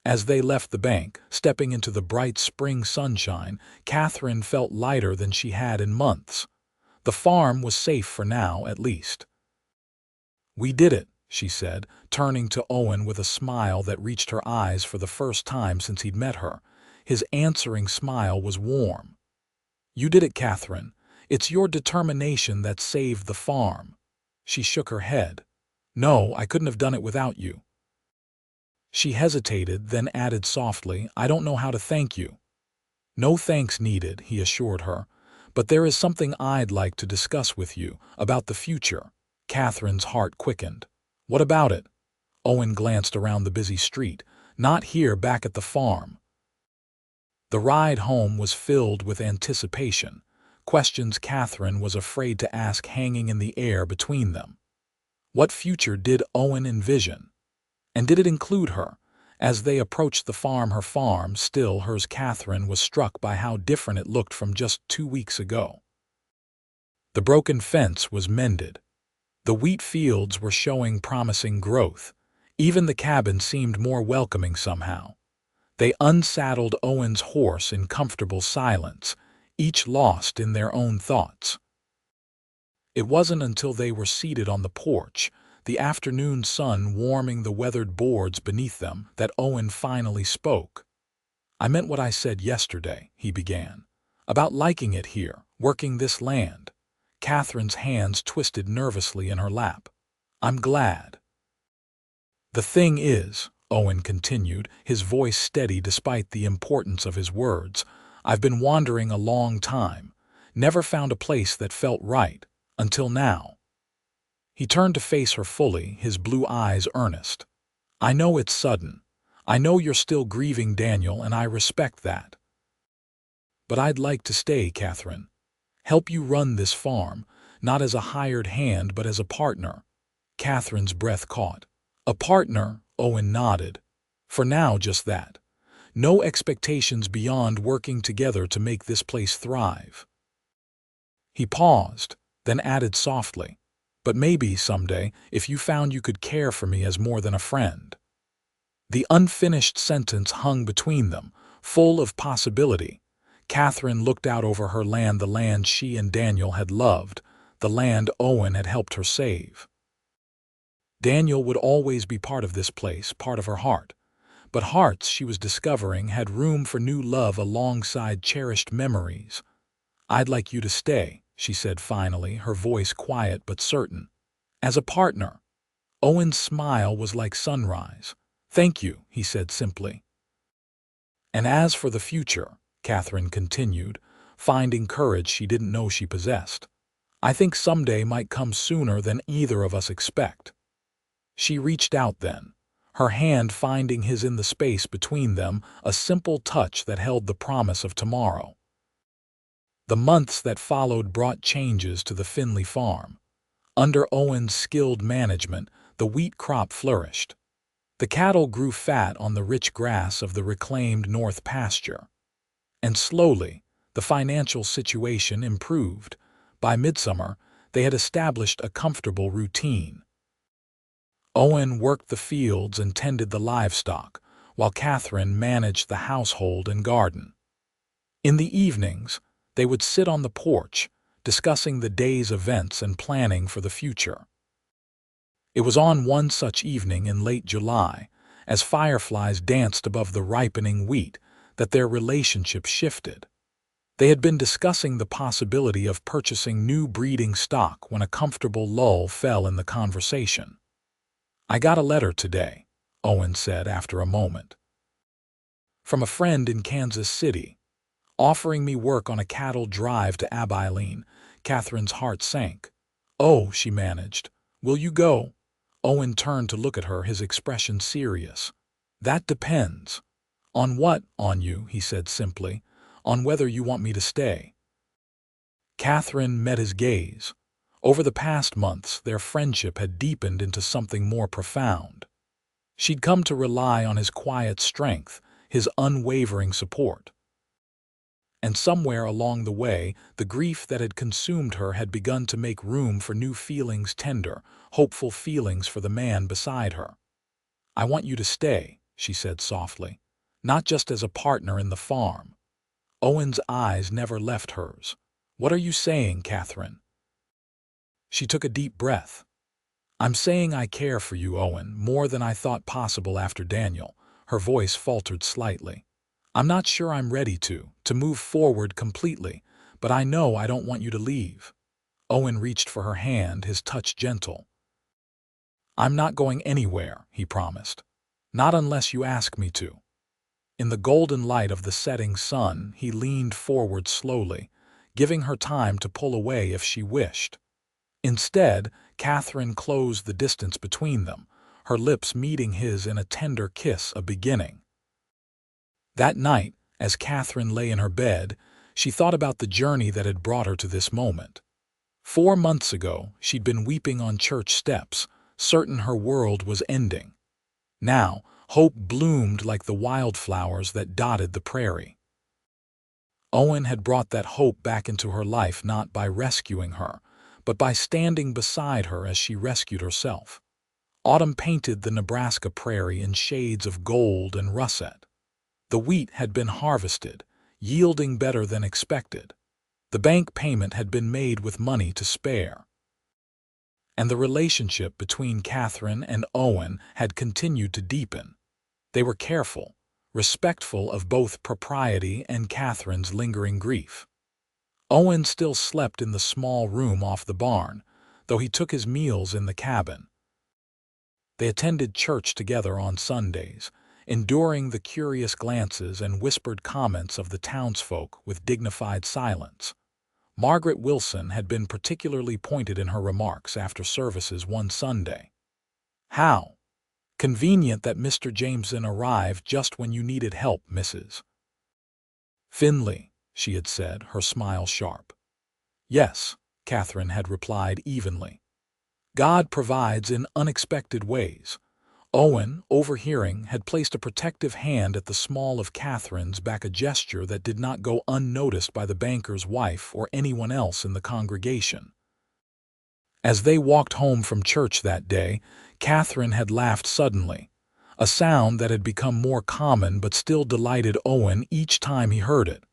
As they left the bank, stepping into the bright spring sunshine, Catherine felt lighter than she had in months. The farm was safe for now, at least. We did it, she said, turning to Owen with a smile that reached her eyes for the first time since he'd met her. His answering smile was warm. You did it, Catherine. It's your determination that saved the farm. She shook her head. No, I couldn't have done it without you. She hesitated, then added softly, I don't know how to thank you. No thanks needed, he assured her, but there is something I'd like to discuss with you about the future. Catherine's heart quickened. What about it? Owen glanced around the busy street. Not here, back at the farm. The ride home was filled with anticipation, questions Catherine was afraid to ask hanging in the air between them. What future did Owen envision? And did it include her? As they approached the farm, her farm, still hers, Catherine was struck by how different it looked from just 2 weeks ago. The broken fence was mended. The wheat fields were showing promising growth. Even the cabin seemed more welcoming somehow. They unsaddled Owen's horse in comfortable silence, each lost in their own thoughts. It wasn't until they were seated on the porch, the afternoon sun warming the weathered boards beneath them, that Owen finally spoke. I meant what I said yesterday, he began, about liking it here, working this land. Catherine's hands twisted nervously in her lap. I'm glad. The thing is, Owen continued, his voice steady despite the importance of his words, I've been wandering a long time, never found a place that felt right, until now. He turned to face her fully, his blue eyes earnest. I know it's sudden. I know you're still grieving Daniel, and I respect that. But I'd like to stay, Catherine. Help you run this farm, not as a hired hand but as a partner. Catherine's breath caught. A partner, Owen nodded. For now, just that. No expectations beyond working together to make this place thrive. He paused, then added softly, but maybe someday, if you found you could care for me as more than a friend. The unfinished sentence hung between them, full of possibility. Catherine looked out over her land, the land she and Daniel had loved, the land Owen had helped her save. Daniel would always be part of this place, part of her heart. But hearts, she was discovering, had room for new love alongside cherished memories. I'd like you to stay, she said finally, her voice quiet but certain. As a partner. Owen's smile was like sunrise. Thank you, he said simply. And as for the future, Catherine continued, finding courage she didn't know she possessed, I think someday might come sooner than either of us expect. She reached out then, her hand finding his in the space between them, a simple touch that held the promise of tomorrow. The months that followed brought changes to the Finley farm. Under Owen's skilled management, the wheat crop flourished. The cattle grew fat on the rich grass of the reclaimed north pasture. And slowly, the financial situation improved. By midsummer, they had established a comfortable routine. Owen worked the fields and tended the livestock, while Catherine managed the household and garden. In the evenings, they would sit on the porch, discussing the day's events and planning for the future. It was on one such evening in late July, as fireflies danced above the ripening wheat, that their relationship shifted. They had been discussing the possibility of purchasing new breeding stock when a comfortable lull fell in the conversation. I got a letter today, Owen said after a moment. From a friend in Kansas City, offering me work on a cattle drive to Abilene. Catherine's heart sank. Oh, she managed. Will you go? Owen turned to look at her, his expression serious. That depends. On what? On you, he said simply. On whether you want me to stay. Catherine met his gaze. Over the past months, their friendship had deepened into something more profound. She'd come to rely on his quiet strength, his unwavering support. And somewhere along the way, the grief that had consumed her had begun to make room for new feelings, tender, hopeful feelings for the man beside her. "I want you to stay," she said softly, "not just as a partner in the farm." Owen's eyes never left hers. "What are you saying, Catherine?" She took a deep breath. "I'm saying I care for you, Owen, more than I thought possible after Daniel." Her voice faltered slightly. "I'm not sure I'm ready to move forward completely, but I know I don't want you to leave." Owen reached for her hand, his touch gentle. "I'm not going anywhere," he promised. "Not unless you ask me to." In the golden light of the setting sun, he leaned forward slowly, giving her time to pull away if she wished. Instead, Catherine closed the distance between them, her lips meeting his in a tender kiss, a beginning. That night, as Catherine lay in her bed, she thought about the journey that had brought her to this moment. 4 months ago, she'd been weeping on church steps, certain her world was ending. Now, hope bloomed like the wildflowers that dotted the prairie. Owen had brought that hope back into her life, not by rescuing her, but by standing beside her as she rescued herself. Autumn painted the Nebraska prairie in shades of gold and russet. The wheat had been harvested, yielding better than expected. The bank payment had been made with money to spare. And the relationship between Catherine and Owen had continued to deepen. They were careful, respectful of both propriety and Catherine's lingering grief. Owen still slept in the small room off the barn, though he took his meals in the cabin. They attended church together on Sundays, enduring the curious glances and whispered comments of the townsfolk with dignified silence. Margaret Wilson had been particularly pointed in her remarks after services one Sunday. "How convenient that Mr. Jameson arrived just when you needed help, Mrs. Finley," she had said, her smile sharp. "Yes," Catherine had replied evenly. "God provides in unexpected ways." Owen, overhearing, had placed a protective hand at the small of Catherine's back, a gesture that did not go unnoticed by the banker's wife or anyone else in the congregation. As they walked home from church that day, Catherine had laughed suddenly, a sound that had become more common but still delighted Owen each time he heard it.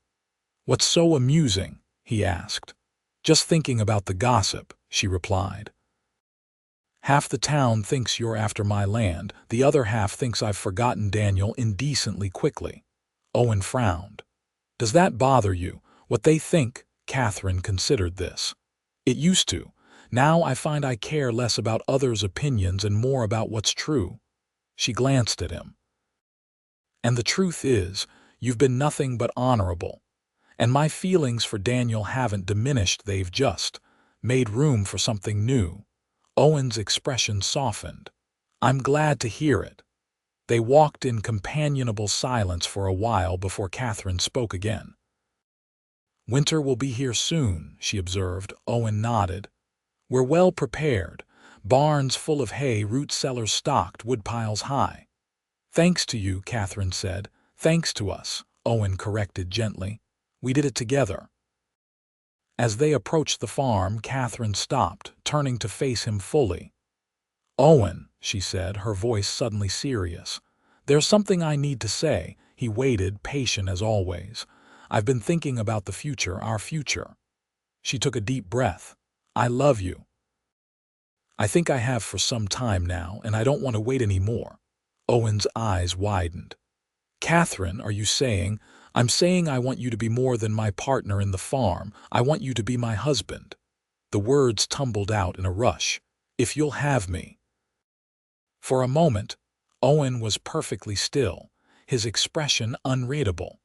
"What's so amusing?" he asked. "Just thinking about the gossip," she replied. "Half the town thinks you're after my land, the other half thinks I've forgotten Daniel indecently quickly." Owen frowned. "Does that bother you, what they think?" Catherine considered this. "It used to. Now I find I care less about others' opinions and more about what's true." She glanced at him. "And the truth is, you've been nothing but honorable. And my feelings for Daniel haven't diminished, they've just made room for something new." Owen's expression softened. "I'm glad to hear it." They walked in companionable silence for a while before Catherine spoke again. "Winter will be here soon," she observed. Owen nodded. "We're well prepared. Barns full of hay, root cellars stocked, woodpiles high." "Thanks to you," Catherine said. "Thanks to us," Owen corrected gently. "We did it together." As they approached the farm, Catherine stopped, turning to face him fully. "Owen," she said, her voice suddenly serious, "there's something I need to say." He waited, patient as always. "I've been thinking about the future, our future." She took a deep breath. "I love you. I think I have for some time now, and I don't want to wait any more." Owen's eyes widened. "Catherine, are you saying—" "I'm saying I want you to be more than my partner in the farm. I want you to be my husband." The words tumbled out in a rush. "If you'll have me." For a moment, Owen was perfectly still, his expression unreadable.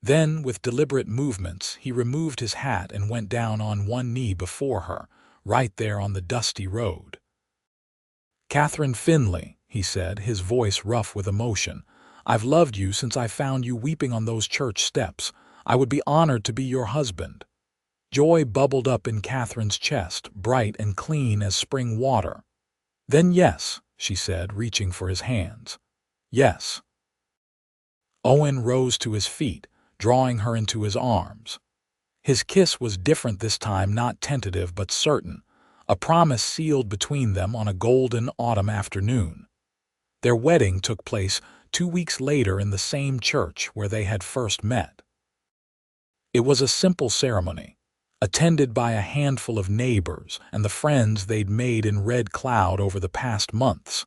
Then, with deliberate movements, he removed his hat and went down on one knee before her, right there on the dusty road. "Catherine Finley," he said, his voice rough with emotion, "I've loved you since I found you weeping on those church steps. I would be honored to be your husband." Joy bubbled up in Catherine's chest, bright and clean as spring water. "Then yes," she said, reaching for his hands. "Yes." Owen rose to his feet, drawing her into his arms. His kiss was different this time, not tentative but certain, a promise sealed between them on a golden autumn afternoon. Their wedding took place 2 weeks later in the same church where they had first met. It was a simple ceremony, attended by a handful of neighbors and the friends they'd made in Red Cloud over the past months.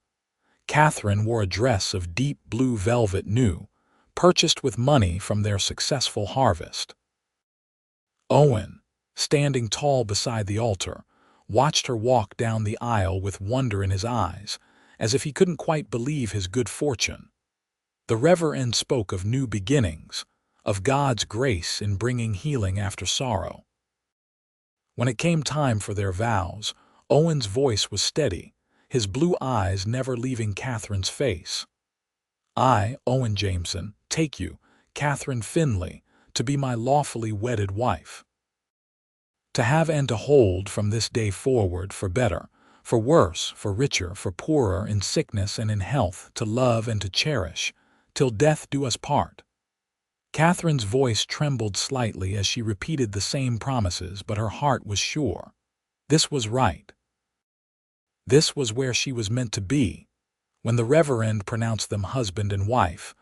Catherine wore a dress of deep blue velvet new, purchased with money from their successful harvest. Owen, standing tall beside the altar, watched her walk down the aisle with wonder in his eyes, as if he couldn't quite believe his good fortune. The Reverend spoke of new beginnings, of God's grace in bringing healing after sorrow. When it came time for their vows, Owen's voice was steady, his blue eyes never leaving Catherine's face. "I, Owen Jameson, take you, Catherine Finley, to be my lawfully wedded wife. To have and to hold from this day forward, for better, for worse, for richer, for poorer, in sickness and in health, to love and to cherish, till death do us part." Catherine's voice trembled slightly as she repeated the same promises, but her heart was sure. This was right. This was where she was meant to be. When the Reverend pronounced them husband and wife,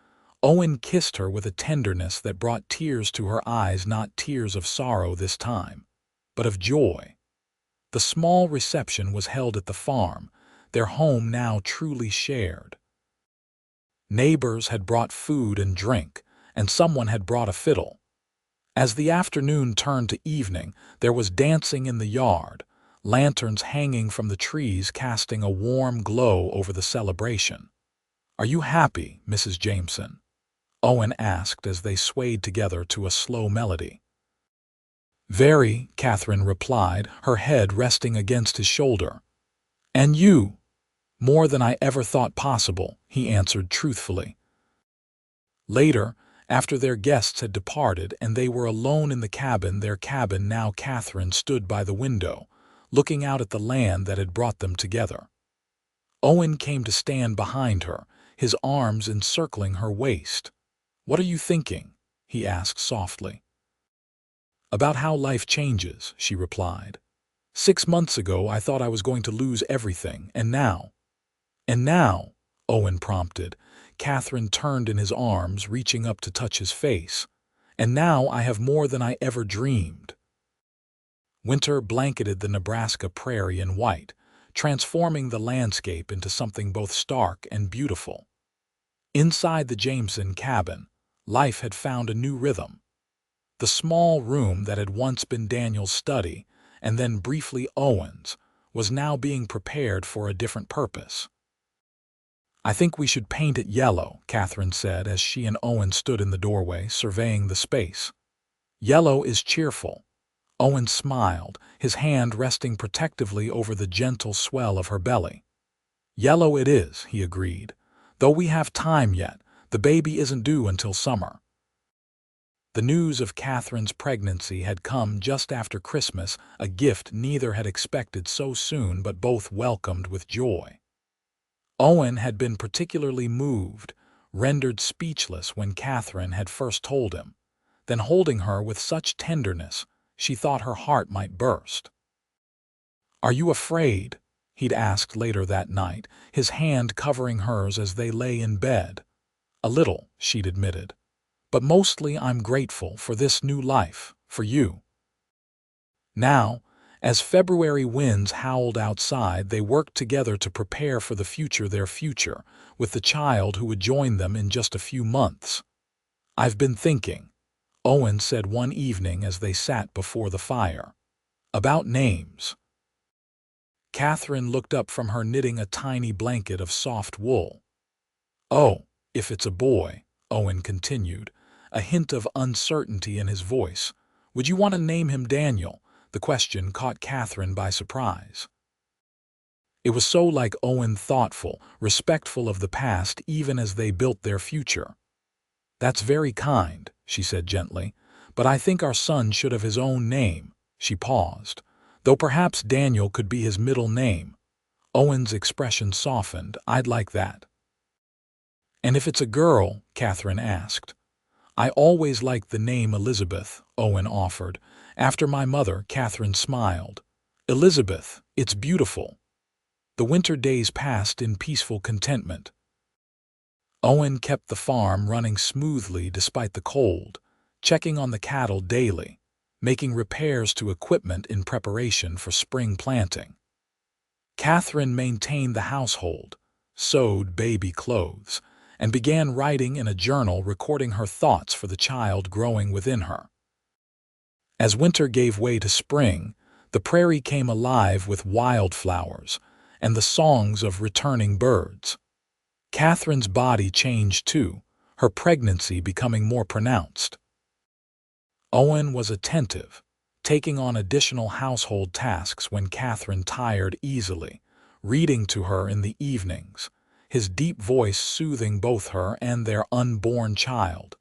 Owen kissed her with a tenderness that brought tears to her eyes, not tears of sorrow this time, but of joy. The small reception was held at the farm, their home now truly shared. Neighbors had brought food and drink, and someone had brought a fiddle. As the afternoon turned to evening, there was dancing in the yard, lanterns hanging from the trees casting a warm glow over the celebration. "Are you happy, Mrs. Jameson?" Owen asked as they swayed together to a slow melody. "Very," Catherine replied, her head resting against his shoulder. "And you?" "More than I ever thought possible," he answered truthfully. Later, after their guests had departed and they were alone in their cabin now, Catherine stood by the window, looking out at the land that had brought them together. Owen came to stand behind her, his arms encircling her waist. "What are you thinking?" he asked softly. "About how life changes," she replied. "6 months ago I thought I was going to lose everything, and now—" "And now?" Owen prompted. Catherine turned in his arms, reaching up to touch his face. "And now I have more than I ever dreamed." Winter blanketed the Nebraska prairie in white, transforming the landscape into something both stark and beautiful. Inside the Jameson cabin, life had found a new rhythm. The small room that had once been Daniel's study, and then briefly Owen's, was now being prepared for a different purpose. "I think we should paint it yellow," Catherine said as she and Owen stood in the doorway, surveying the space. "Yellow is cheerful." Owen smiled, his hand resting protectively over the gentle swell of her belly. "Yellow it is," he agreed. "Though we have time yet, the baby isn't due until summer." The news of Catherine's pregnancy had come just after Christmas, a gift neither had expected so soon but both welcomed with joy. Owen had been particularly moved, rendered speechless when Catherine had first told him. Then holding her with such tenderness, she thought her heart might burst. "Are you afraid?" he'd asked later that night, his hand covering hers as they lay in bed. "A little," she'd admitted. "But mostly I'm grateful for this new life, for you." Now, as February winds howled outside, they worked together to prepare for the future, their future, with the child who would join them in just a few months. "I've been thinking," Owen said one evening as they sat before the fire, "about names." Catherine looked up from her knitting a tiny blanket of soft wool. "Oh, if it's a boy," Owen continued, a hint of uncertainty in his voice, "would you want to name him Daniel?" The question caught Catherine by surprise. It was so like Owen, thoughtful, respectful of the past even as they built their future. "That's very kind," she said gently, "but I think our son should have his own name," She paused. Though perhaps Daniel could be his middle name. Owen's expression softened. I'd like that. And if it's a girl? Catherine asked. I always liked the name Elizabeth, Owen offered. After my mother, Catherine smiled. Elizabeth, it's beautiful. The winter days passed in peaceful contentment. Owen kept the farm running smoothly despite the cold, checking on the cattle daily, making repairs to equipment in preparation for spring planting. Catherine maintained the household, sewed baby clothes, and began writing in a journal recording her thoughts for the child growing within her. As winter gave way to spring, the prairie came alive with wildflowers and the songs of returning birds. Catherine's body changed too, her pregnancy becoming more pronounced. Owen was attentive, taking on additional household tasks when Catherine tired easily, reading to her in the evenings, his deep voice soothing both her and their unborn child.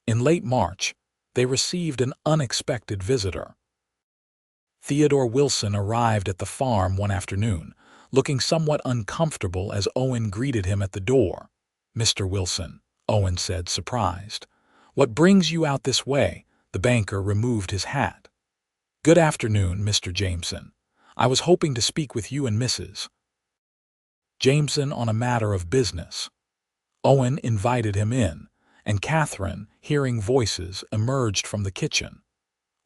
In late March, they received an unexpected visitor. Theodore Wilson arrived at the farm one afternoon, looking somewhat uncomfortable as Owen greeted him at the door. Mr. Wilson, Owen said, surprised. What brings you out this way? The banker removed his hat. Good afternoon, Mr. Jameson. I was hoping to speak with you and Mrs. Jameson on a matter of business. Owen invited him in, and Catherine, hearing voices, emerged from the kitchen.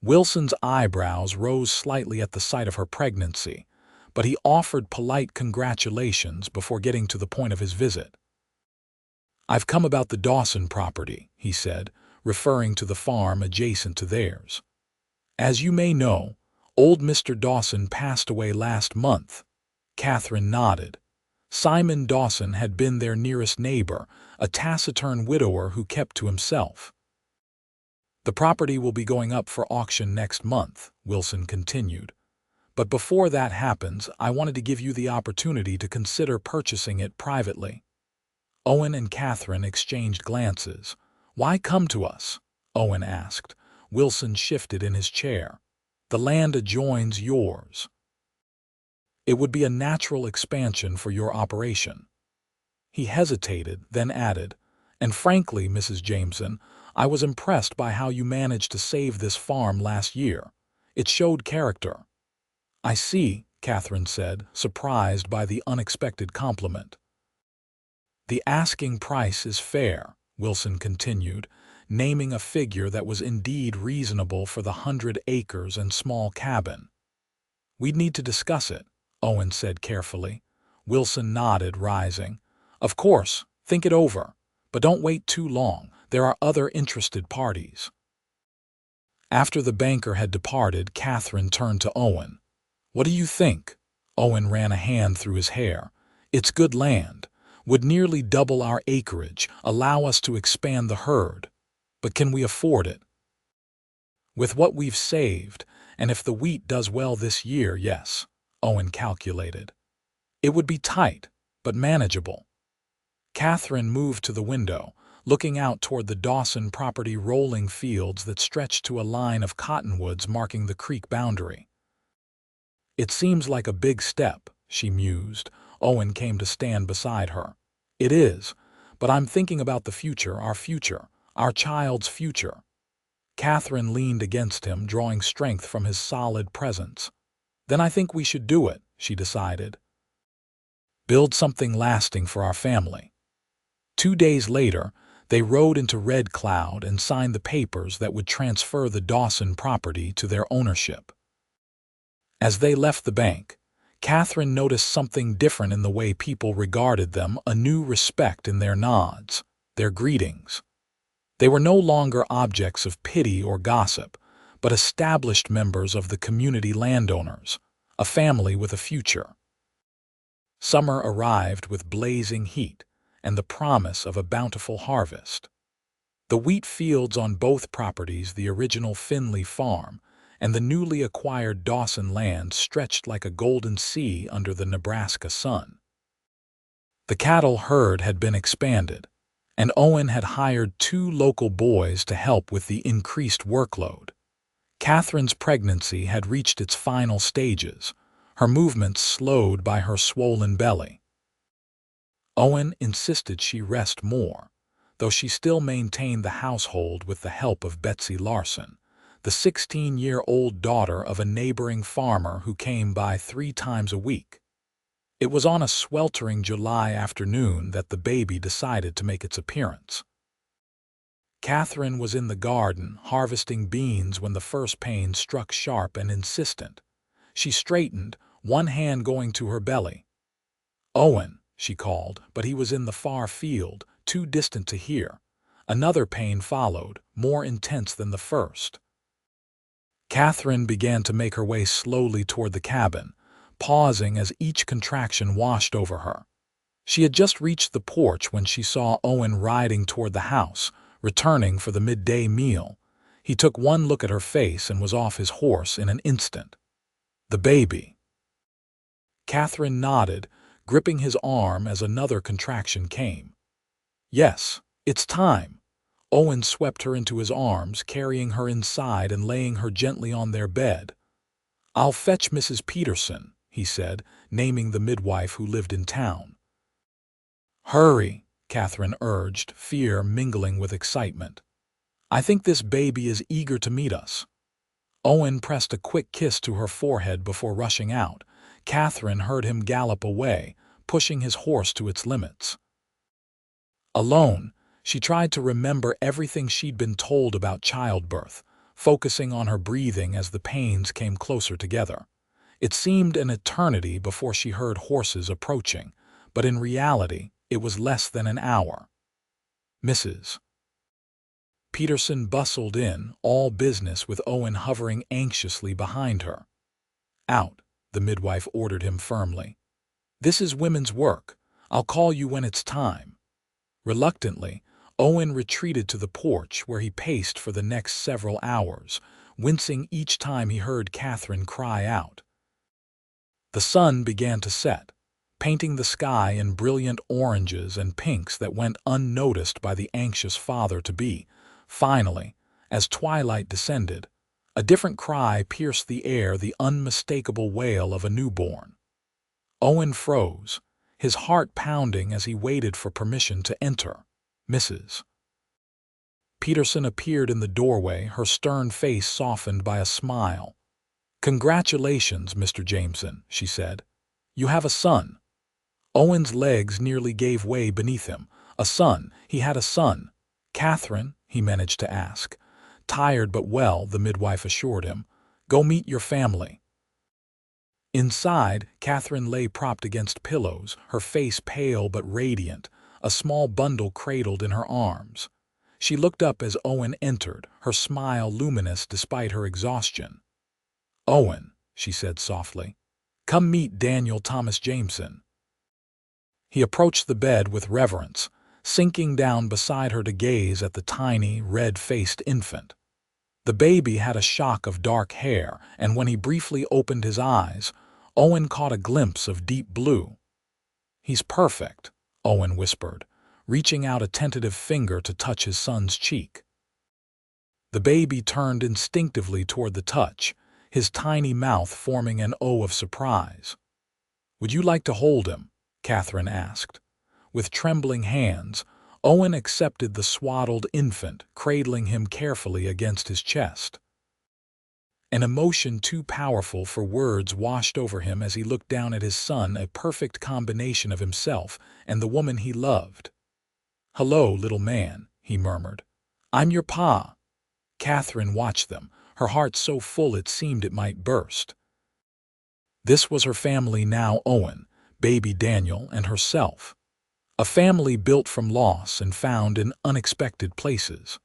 Wilson's eyebrows rose slightly at the sight of her pregnancy, but he offered polite congratulations before getting to the point of his visit. I've come about the Dawson property, he said, referring to the farm adjacent to theirs. As you may know, old Mr. Dawson passed away last month. Catherine nodded. Simon Dawson had been their nearest neighbor, a taciturn widower who kept to himself. The property will be going up for auction next month, Wilson continued. But before that happens, I wanted to give you the opportunity to consider purchasing it privately. Owen and Catherine exchanged glances. Why come to us? Owen asked. Wilson shifted in his chair. The land adjoins yours. It would be a natural expansion for your operation. He hesitated, then added, and frankly, Mrs. Jameson, I was impressed by how you managed to save this farm last year. It showed character. I see, Catherine said, surprised by the unexpected compliment. The asking price is fair, Wilson continued, naming a figure that was indeed reasonable for the 100 acres and small cabin. We'd need to discuss it, Owen said carefully. Wilson nodded, rising. Of course, think it over, but don't wait too long. There are other interested parties. After the banker had departed, Catherine turned to Owen. What do you think? Owen ran a hand through his hair. It's good land. Would nearly double our acreage, allow us to expand the herd. But can we afford it? With what we've saved, and if the wheat does well this year, yes, Owen calculated. It would be tight, but manageable. Catherine moved to the window, looking out toward the Dawson property rolling fields that stretched to a line of cottonwoods marking the creek boundary. It seems like a big step, she mused. Owen came to stand beside her. It is, but I'm thinking about the future, our child's future. Catherine leaned against him, drawing strength from his solid presence. Then I think we should do it, she decided. Build something lasting for our family. 2 days later, they rode into Red Cloud and signed the papers that would transfer the Dawson property to their ownership. As they left the bank, Catherine noticed something different in the way people regarded them, a new respect in their nods, their greetings. They were no longer objects of pity or gossip, but established members of the community landowners, a family with a future. Summer arrived with blazing heat and the promise of a bountiful harvest. The wheat fields on both properties, the original Finley farm, and the newly acquired Dawson land, stretched like a golden sea under the Nebraska sun. The cattle herd had been expanded, and Owen had hired 2 local boys to help with the increased workload. Catherine's pregnancy had reached its final stages, her movements slowed by her swollen belly. Owen insisted she rest more, though she still maintained the household with the help of Betsy Larson, the 16-year-old daughter of a neighboring farmer who came by 3 times a week. It was on a sweltering July afternoon that the baby decided to make its appearance. Catherine was in the garden harvesting beans when the first pain struck sharp and insistent. She straightened, one hand going to her belly. "Owen," she called, but he was in the far field, too distant to hear. Another pain followed, more intense than the first. Catherine began to make her way slowly toward the cabin, pausing as each contraction washed over her. She had just reached the porch when she saw Owen riding toward the house, returning for the midday meal. He took one look at her face and was off his horse in an instant. "The baby." Catherine nodded, gripping his arm as another contraction came. "Yes, it's time." Owen swept her into his arms, carrying her inside and laying her gently on their bed. "I'll fetch Mrs. Peterson," he said, naming the midwife who lived in town. "Hurry," Catherine urged, fear mingling with excitement. "I think this baby is eager to meet us." Owen pressed a quick kiss to her forehead before rushing out. Catherine heard him gallop away, pushing his horse to its limits. Alone, she tried to remember everything she'd been told about childbirth, focusing on her breathing as the pains came closer together. It seemed an eternity before she heard horses approaching, but in reality, it was less than an hour. Mrs. Peterson bustled in, all business with Owen hovering anxiously behind her. "Out," the midwife ordered him firmly. "This is women's work. I'll call you when it's time." Reluctantly, Owen retreated to the porch where he paced for the next several hours, wincing each time he heard Catherine cry out. The sun began to set, painting the sky in brilliant oranges and pinks that went unnoticed by the anxious father-to-be. Finally, as twilight descended, a different cry pierced the air, the unmistakable wail of a newborn. Owen froze, his heart pounding as he waited for permission to enter. Mrs. Peterson appeared in the doorway, her stern face softened by a smile. "Congratulations, Mr. Jameson," she said. "You have a son." Owen's legs nearly gave way beneath him. A son. He had a son. "Catherine?" he managed to ask. "Tired but well," the midwife assured him. "Go meet your family." Inside, Catherine lay propped against pillows, her face pale but radiant, a small bundle cradled in her arms. She looked up as Owen entered, her smile luminous despite her exhaustion. "Owen," she said softly, "come meet Daniel Thomas Jameson." He approached the bed with reverence, sinking down beside her to gaze at the tiny, red-faced infant. The baby had a shock of dark hair, and when he briefly opened his eyes, Owen caught a glimpse of deep blue. "He's perfect," Owen whispered, reaching out a tentative finger to touch his son's cheek. The baby turned instinctively toward the touch, his tiny mouth forming an O of surprise. "Would you like to hold him?" Catherine asked. With trembling hands, Owen accepted the swaddled infant, cradling him carefully against his chest. An emotion too powerful for words washed over him as he looked down at his son, a perfect combination of himself and the woman he loved. "Hello, little man," he murmured. "I'm your pa." Catherine watched them, her heart so full it seemed it might burst. This was her family now: Owen, baby Daniel, and herself. A family built from loss and found in unexpected places.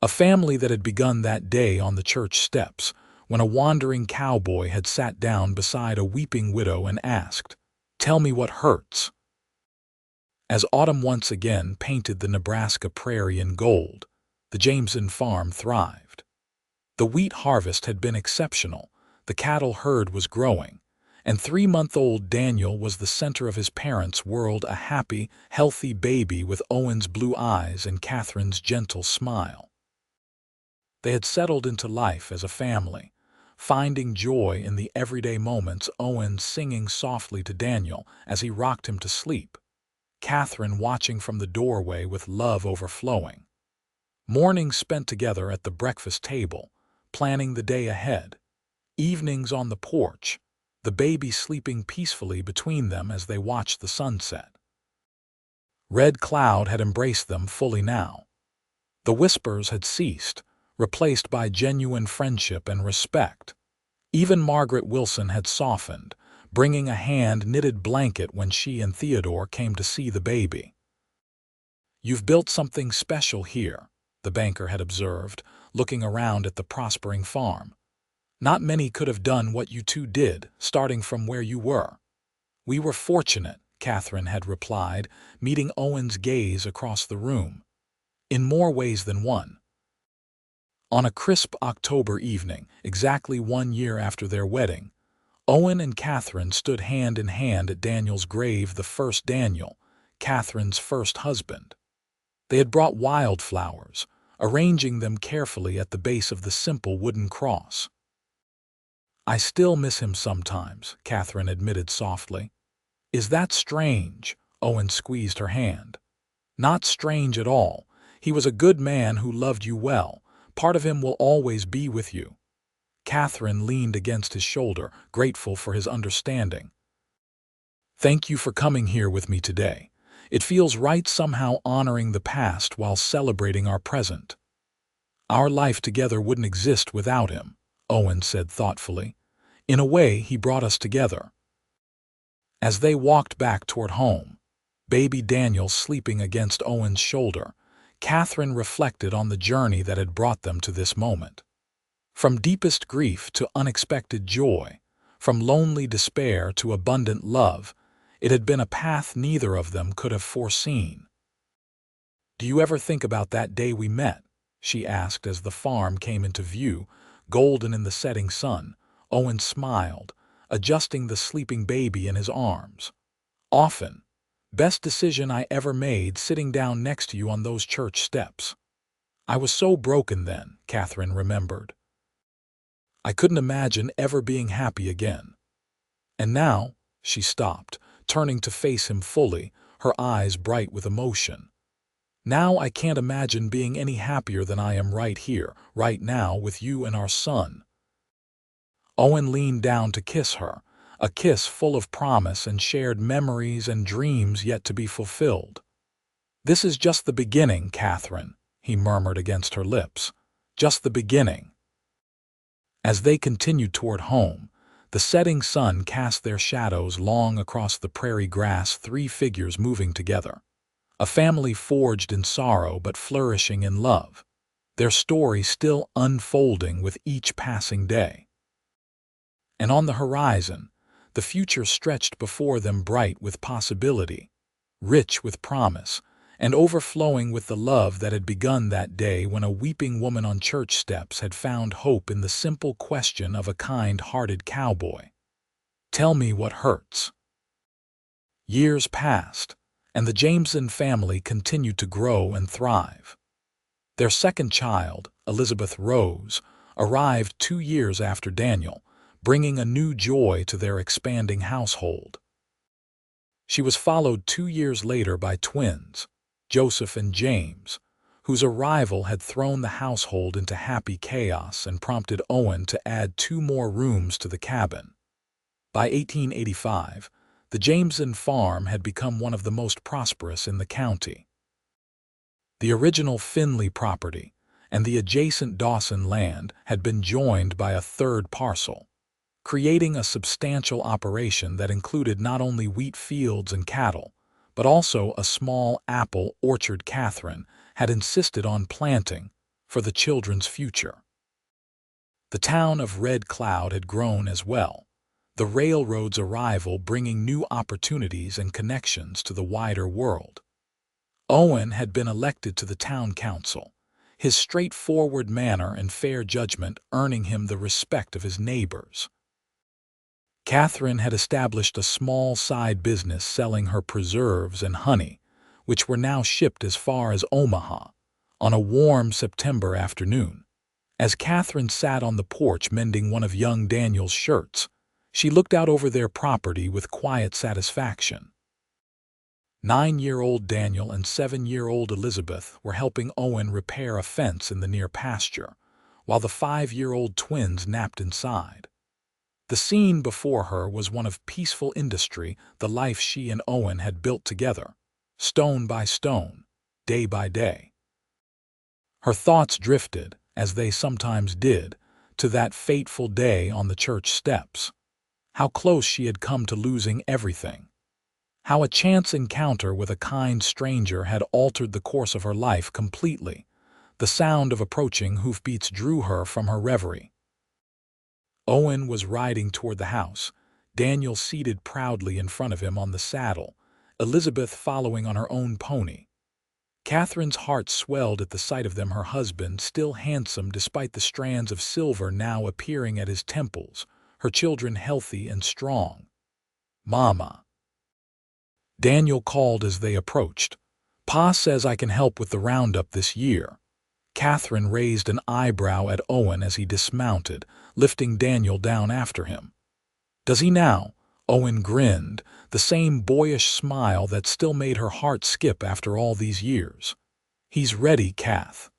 A family that had begun that day on the church steps, when a wandering cowboy had sat down beside a weeping widow and asked, "Tell me what hurts." As autumn once again painted the Nebraska prairie in gold, the Jameson farm thrived. The wheat harvest had been exceptional, the cattle herd was growing, and 3-month-old Daniel was the center of his parents' world, a happy, healthy baby with Owen's blue eyes and Catherine's gentle smile. They had settled into life as a family, finding joy in the everyday moments, Owen singing softly to Daniel as he rocked him to sleep, Catherine watching from the doorway with love overflowing. Mornings spent together at the breakfast table, planning the day ahead. Evenings on the porch, the baby sleeping peacefully between them as they watched the sunset. Red Cloud had embraced them fully now. The whispers had ceased, replaced by genuine friendship and respect. Even Margaret Wilson had softened, bringing a hand-knitted blanket when she and Theodore came to see the baby. "You've built something special here," the banker had observed, looking around at the prospering farm. "Not many could have done what you two did, starting from where you were." "We were fortunate," Catherine had replied, meeting Owen's gaze across the room. "In more ways than one." On a crisp October evening, exactly 1 year after their wedding, Owen and Catherine stood hand in hand at Daniel's grave, the first Daniel, Catherine's first husband. They had brought wildflowers, arranging them carefully at the base of the simple wooden cross. "I still miss him sometimes," Catherine admitted softly. "Is that strange?" Owen squeezed her hand. "Not strange at all. He was a good man who loved you well. Part of him will always be with you." Catherine leaned against his shoulder, grateful for his understanding. "Thank you for coming here with me today. It feels right somehow, honoring the past while celebrating our present." "Our life together wouldn't exist without him," Owen said thoughtfully. "In a way, he brought us together." As they walked back toward home, baby Daniel sleeping against Owen's shoulder, Catherine reflected on the journey that had brought them to this moment. From deepest grief to unexpected joy, from lonely despair to abundant love, it had been a path neither of them could have foreseen. "Do you ever think about that day we met?" she asked as the farm came into view, golden in the setting sun. Owen smiled, adjusting the sleeping baby in his arms. "Often. Best decision I ever made, sitting down next to you on those church steps. I was so broken then," Catherine remembered. "I couldn't imagine ever being happy again. And now," she stopped, turning to face him fully, her eyes bright with emotion. "Now I can't imagine being any happier than I am right here, right now, with you and our son." Owen leaned down to kiss her, a kiss full of promise and shared memories and dreams yet to be fulfilled. "This is just the beginning, Catherine," he murmured against her lips. "Just the beginning." As they continued toward home, the setting sun cast their shadows long across the prairie grass, 3 figures moving together. A family forged in sorrow but flourishing in love, their story still unfolding with each passing day. And on the horizon, the future stretched before them, bright with possibility, rich with promise, and overflowing with the love that had begun that day when a weeping woman on church steps had found hope in the simple question of a kind-hearted cowboy. "Tell me what hurts." Years passed, and the Jameson family continued to grow and thrive. Their second child, Elizabeth Rose, arrived 2 years after Daniel, bringing a new joy to their expanding household. She was followed 2 years later by twins, Joseph and James, whose arrival had thrown the household into happy chaos and prompted Owen to add 2 more rooms to the cabin. By 1885, the Jameson farm had become one of the most prosperous in the county. The original Finley property and the adjacent Dawson land had been joined by a third parcel, creating a substantial operation that included not only wheat fields and cattle, but also a small apple orchard Catherine had insisted on planting for the children's future. The town of Red Cloud had grown as well, the railroad's arrival bringing new opportunities and connections to the wider world. Owen had been elected to the town council, his straightforward manner and fair judgment earning him the respect of his neighbors. Catherine had established a small side business selling her preserves and honey, which were now shipped as far as Omaha on a warm September afternoon. As Catherine sat on the porch mending one of young Daniel's shirts, she looked out over their property with quiet satisfaction. 9-year-old Daniel and 7-year-old Elizabeth were helping Owen repair a fence in the near pasture, while the 5-year-old twins napped inside. The scene before her was one of peaceful industry, the life she and Owen had built together, stone by stone, day by day. Her thoughts drifted, as they sometimes did, to that fateful day on the church steps. How close she had come to losing everything. How a chance encounter with a kind stranger had altered the course of her life completely. The sound of approaching hoofbeats drew her from her reverie. Owen was riding toward the house, Daniel seated proudly in front of him on the saddle, Elizabeth following on her own pony. Catherine's heart swelled at the sight of them, her husband still handsome despite the strands of silver now appearing at his temples, her children healthy and strong. "Mama," Daniel called as they approached. "Pa says I can help with the roundup this year." Catherine raised an eyebrow at Owen as he dismounted, lifting Daniel down after him. "Does he now?" Owen grinned, the same boyish smile that still made her heart skip after all these years. "He's ready, Kath.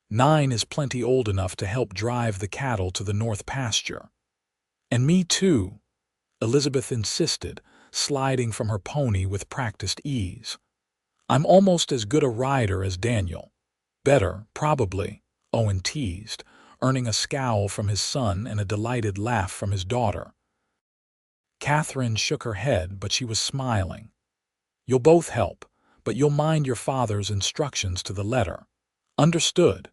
9 is plenty old enough to help drive the cattle to the north pasture." "And me too," Elizabeth insisted, sliding from her pony with practiced ease. "I'm almost as good a rider as Daniel." "Better, probably," Owen teased, earning a scowl from his son and a delighted laugh from his daughter. Catherine shook her head, but she was smiling. "You'll both help, but you'll mind your father's instructions to the letter." "Understood."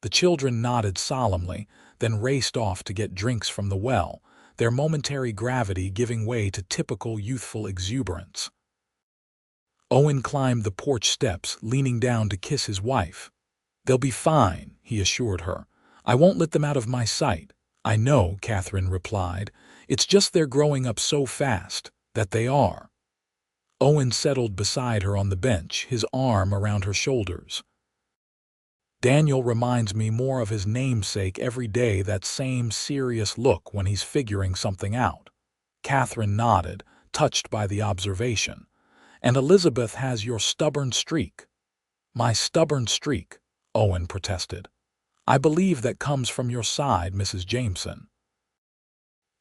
The children nodded solemnly, then raced off to get drinks from the well, their momentary gravity giving way to typical youthful exuberance. Owen climbed the porch steps, leaning down to kiss his wife. "They'll be fine," he assured her. "I won't let them out of my sight." "I know," Catherine replied. "It's just they're growing up so fast, that they are." Owen settled beside her on the bench, his arm around her shoulders. "Daniel reminds me more of his namesake every day, that same serious look when he's figuring something out." Catherine nodded, touched by the observation. "And Elizabeth has your stubborn streak." "My stubborn streak," Owen protested. "I believe that comes from your side, Mrs. Jameson."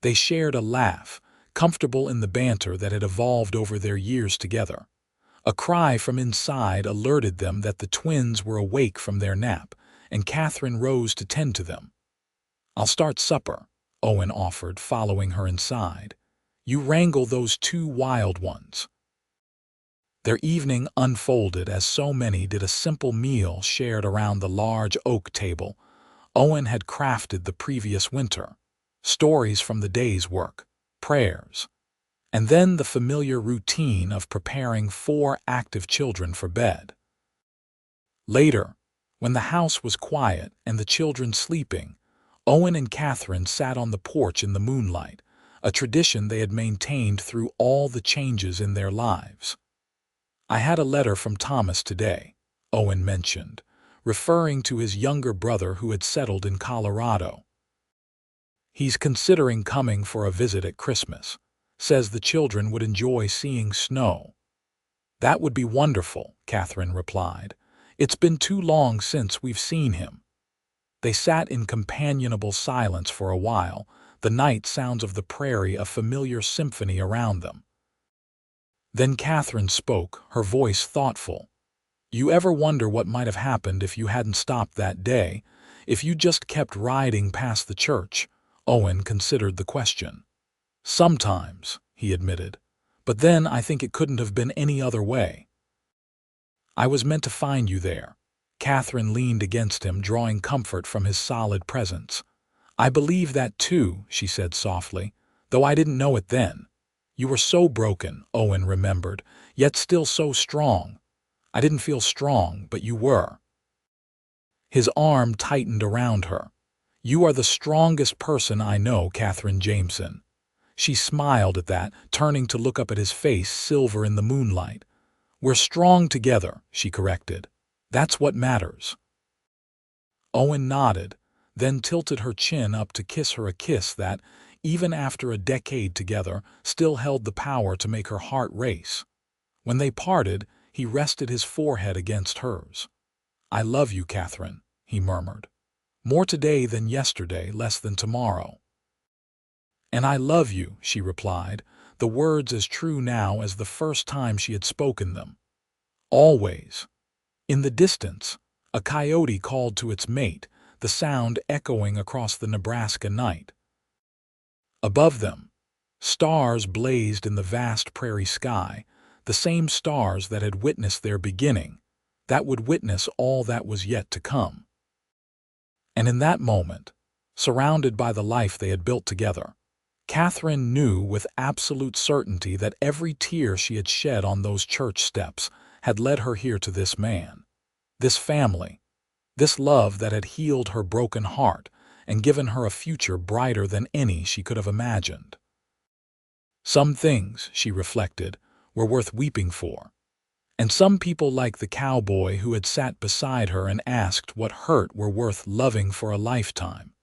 They shared a laugh, comfortable in the banter that had evolved over their years together. A cry from inside alerted them that the twins were awake from their nap, and Catherine rose to tend to them. "I'll start supper," Owen offered, following her inside. "You wrangle those 2 wild ones." Their evening unfolded as so many did, a simple meal shared around the large oak table Owen had crafted the previous winter, stories from the day's work, prayers, and then the familiar routine of preparing 4 active children for bed. Later, when the house was quiet and the children sleeping, Owen and Catherine sat on the porch in the moonlight, a tradition they had maintained through all the changes in their lives. "I had a letter from Thomas today," Owen mentioned, referring to his younger brother who had settled in Colorado. "He's considering coming for a visit at Christmas. Says the children would enjoy seeing snow." "That would be wonderful," Catherine replied. "It's been too long since we've seen him." They sat in companionable silence for a while, the night sounds of the prairie a familiar symphony around them. Then Catherine spoke, her voice thoughtful. "You ever wonder what might have happened if you hadn't stopped that day, if you just kept riding past the church?" Owen considered the question. "Sometimes," he admitted, "but then I think it couldn't have been any other way." "I was meant to find you there." Catherine leaned against him, drawing comfort from his solid presence. "I believe that too," she said softly, "though I didn't know it then. You were so broken," Owen remembered, "yet still so strong." "I didn't feel strong, but you were." His arm tightened around her. "You are the strongest person I know, Catherine Jameson." She smiled at that, turning to look up at his face, silver in the moonlight. "We're strong together," she corrected. "That's what matters." Owen nodded, then tilted her chin up to kiss her a kiss that, even after a decade together, still held the power to make her heart race. When they parted, he rested his forehead against hers. "I love you, Catherine," he murmured. "More today than yesterday, less than tomorrow." "And I love you," she replied, the words as true now as the first time she had spoken them. "Always." In the distance, a coyote called to its mate, the sound echoing across the Nebraska night. Above them, stars blazed in the vast prairie sky, the same stars that had witnessed their beginning, that would witness all that was yet to come. And in that moment, surrounded by the life they had built together, Catherine knew with absolute certainty that every tear she had shed on those church steps had led her here to this man, this family, this love that had healed her broken heart and given her a future brighter than any she could have imagined. Some things, she reflected, were worth weeping for, and some people like the cowboy who had sat beside her and asked what hurt were worth loving for a lifetime.